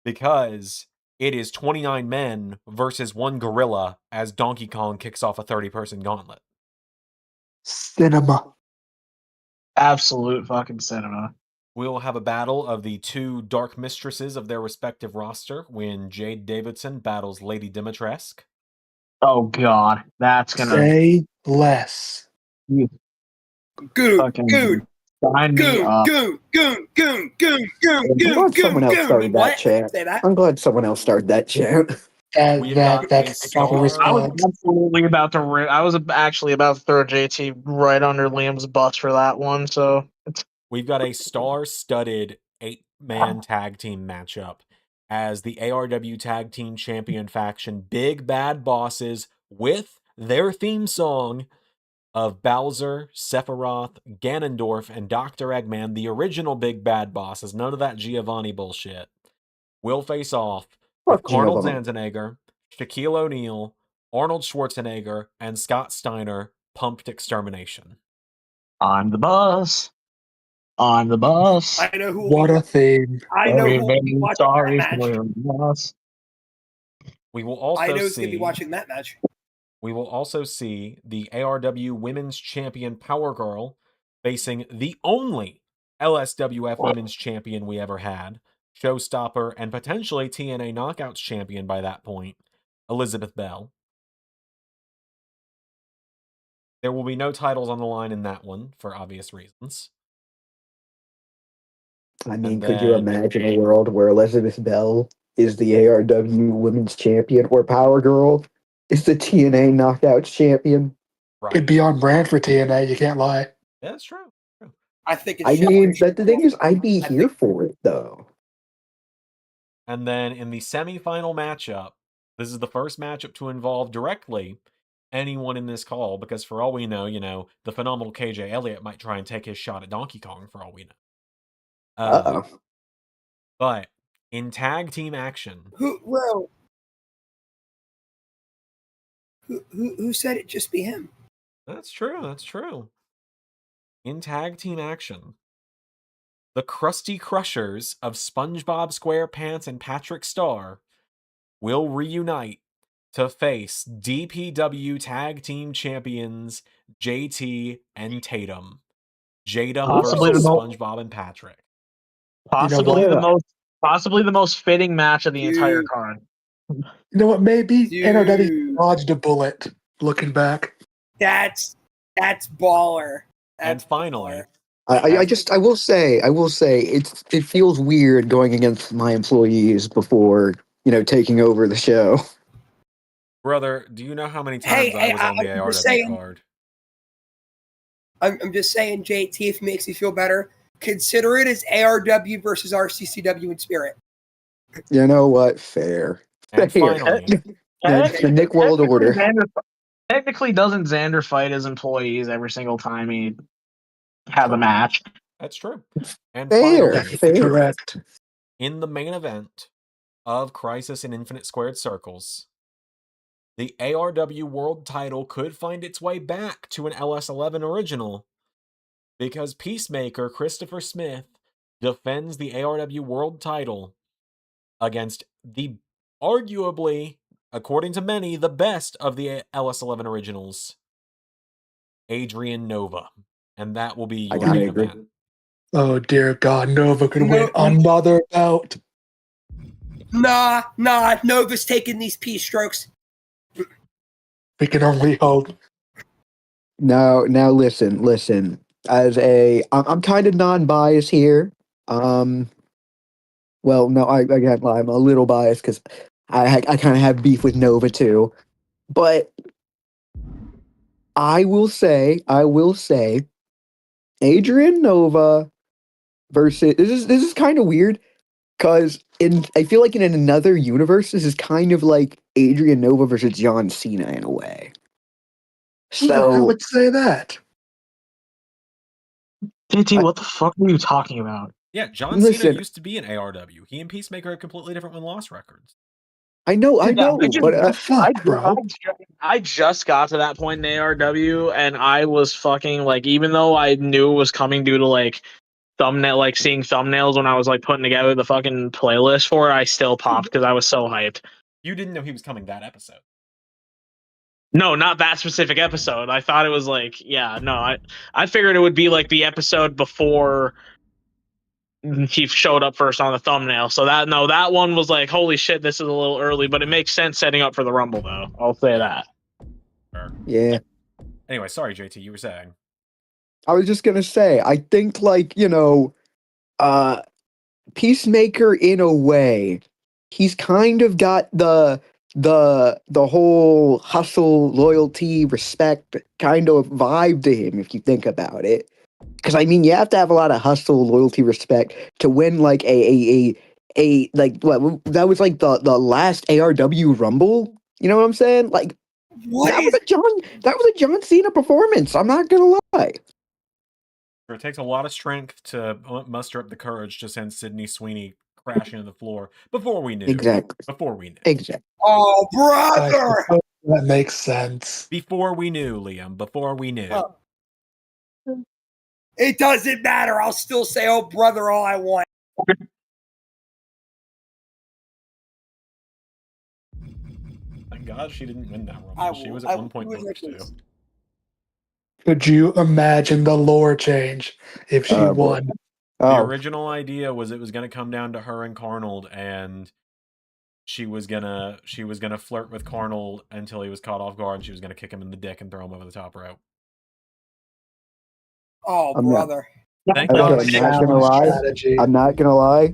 Because it is 29 men versus one gorilla as Donkey Kong kicks off a 30-person gauntlet. Cinema. Absolute fucking cinema. We'll have a battle of the two dark mistresses of their respective roster when Jade Davidson battles Lady Dimitrescu. Oh God, that's gonna Say less. you Goon, fucking goon, sign me goon, up. goon, goon, goon, goon, goon, I'm goon, glad someone goon, else goon. started that What? chant. Say that. I'm glad someone else started that chant. We've got a That's the proper star. I was response. absolutely about to. I was actually about to throw JT right under Liam's bus for that one. So We've got a star-studded 8-man tag team matchup as the ARW Tag Team Champion faction Big Bad Bosses with their theme song of Bowser, Sephiroth, Ganondorf, and Dr. Eggman, the original Big Bad Bosses, none of that Giovanni bullshit, will face off with Fuck Carnold Giovanni. Zandzenegger, Shaquille O'Neal, Arnold Schwarzenegger, and Scott Steiner, Pumped Extermination. on the bus, on the bus. I know who will What be. a theme. I know Very, who will very be watching sorry that match. for the bus. We will I also know who's going to be see watching that match. the ARW Women's Champion Power Girl facing the only LSWF Women's Champion we ever had, showstopper and potentially TNA Knockouts champion by that point, Elizabeth Bell. There will be no titles on the line in that one for obvious reasons. I mean, And could you then imagine a world where Elizabeth Bell is the ARW Women's Champion or Power Girl is the TNA Knockouts Champion? right. It'd be on brand for TNA. You can't lie. That's true. I think it's I mean, Generation the thing is, I'd be I here think- for it, though. And then in the semifinal matchup, this is the first matchup to involve directly anyone in this call, because for all we know, the phenomenal KJ Elliott might try and take his shot at Donkey Kong for all we know. Uh-oh. But in tag team action, Who said it just be him? that's true. In tag team action, the Krusty Crushers of SpongeBob SquarePants and Patrick Star will reunite to face DPW Tag Team Champions JT and Tatum. Jadum Possibly versus the most, SpongeBob and Patrick. possibly what? the most fitting match of the entire Dude. card. You know what? Maybe NRW Dude. dodged a bullet. Looking back, That's baller. And That's finally, baller. I will say, it feels weird going against my employees before, taking over the show. brother, do you know how many times Hey, I was on the I'm just ARW saying. card? I'm just saying, JT, if it makes you feel better, consider it as ARW versus RCCW in spirit. You know what? Fair. And Fair. finally, The Nick World Order. Technically, doesn't Zander fight his employees every single time he has a match? that's true. And Fair. finally, that's correct. in the main event of Crisis in Infinite Squared Circles, the ARW World title could find its way back to an LS11 original because Peacemaker Christopher Smith defends the ARW World title against the arguably, according to many, the best of the LS11 originals, Adrian Nova. And that will be I your gotta main agree. event. Oh dear God, Nova could win No. another bout. Nah, Nova's taking these peace strokes. We can only hope. Now listen. I'm kind of non-biased here. Well, no, I can't lie. I'm a little biased because I kind of have beef with Nova too. But I will say, Adrian Nova versus this is kind of weird because I feel like in another universe this is kind of like Adrian Nova versus John Cena in a way. Who the hell So would say that? JT, what the fuck are you talking about? Yeah, John Cena Listen. used to be in ARW. He and Peacemaker had completely different win-loss records. I know, What the fuck, bro? I just got to that point in ARW, and I was fucking like, even though I knew it was coming due to like thumbnail, like seeing thumbnails when I was like putting together the fucking playlist for it, I still popped because I was so hyped. You didn't know he was coming that episode. No, not that specific episode. I thought it was like, yeah, no, I figured it would be like the episode before he showed up first on the thumbnail. So that one was like, holy shit, this is a little early, but it makes sense setting up for the Rumble, though. I'll say that. Sure. Yeah. Anyway, sorry, JT, you were saying. I was just gonna say, I think Peacemaker in a way, he's kind of got the whole hustle, loyalty, respect kind of vibe to him if you think about it. Because I mean, you have to have a lot of hustle, loyalty, respect to win like a like what that was like the last ARW Rumble. You know what I'm saying? Like What that was is? a John Cena performance. I'm not gonna lie. It takes a lot of strength to muster up the courage to send Sydney Sweeney crashing to the floor before we knew. Exactly. Before we knew. Exactly. Oh, I brother! suppose that makes sense. Before we knew, Liam. Before we knew. Oh. It doesn't matter. I'll still say, "Oh, brother," all I want. Thank God she didn't win that Rumble. She was at one point booked too. Could you imagine the lore change if she won? The original idea was it was going to come down to her and Carnold, and she was gonna flirt with Carnold until he was caught off guard. And she was gonna kick him in the dick and throw him over the top rope. Oh, brother! Thank Okay, God. I'm not gonna lie. I'm not gonna lie.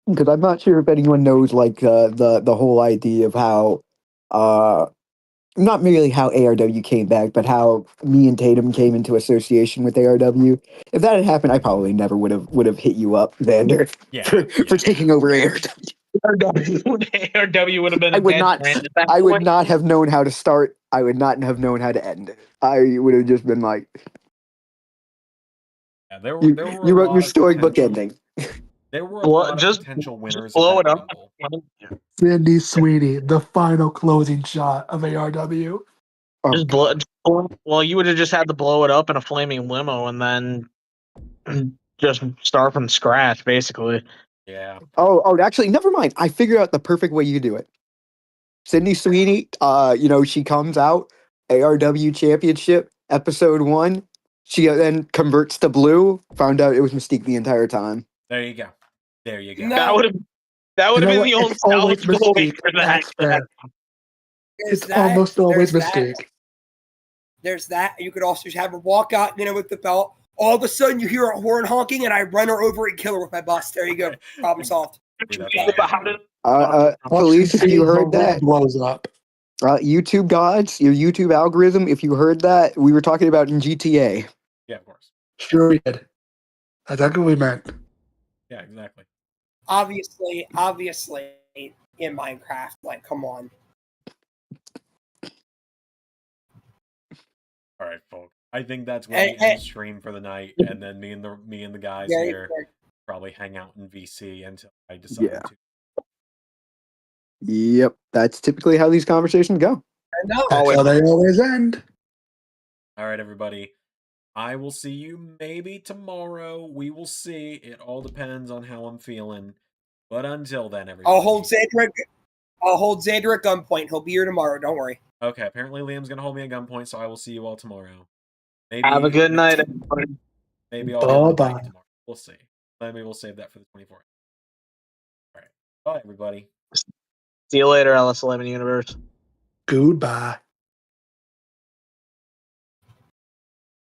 Because I'm not sure if anyone knows like the whole idea of how not merely how ARW came back, but how me and Tatum came into association with ARW. If that had happened, I probably never would have hit you up, Zander, for taking over ARW. ARW would have been. I would not have known how to start. I would not have known how to end it. I would have just been like, yeah, there you were wrote your storybook ending. There were a lot of potential winners. Blow it up. Sydney Sweeney, the final closing shot of ARW. Just blow. Well, you would have just had to blow it up in a flaming limo and then just start from scratch, basically. Yeah. Oh, actually, never mind. I figured out the perfect way you do it. Sydney Sweeney, she comes out, ARW Championship, episode 1. She then converts to blue, found out it was Mystique the entire time. There you go. There you go. No. That would have been the only always Mystique for that. It's almost always Mystique. There's that. You could also have her walk out, with the belt. All of a sudden, you hear a horn honking, and I run her over and kill her with my bus. There you go. Problem solved. Police, if you heard that, blows up. YouTube gods, your YouTube algorithm, if you heard that, we were talking about in GTA. Yeah, of course. Sure we did. That's what we meant. Yeah, exactly. Obviously, in Minecraft, like, come on. All right, folks. I think that's where we end stream for the night, and then me and the guys here probably hang out in VC until I decide to. Yep, that's typically how these conversations go. I know. That's how they always end. All right, everybody. I will see you maybe tomorrow. We will see. It all depends on how I'm feeling. But until then, everybody. I'll hold Zander at gunpoint. He'll be here tomorrow. Don't worry. Okay, apparently Liam's gonna hold me at gunpoint, so I will see you all tomorrow. Maybe, have a good night, everybody. Maybe I'll get the tomorrow. We'll see. Maybe we'll save that for the 24th. All right. Bye, everybody. See you later, LS11 Universe. Goodbye.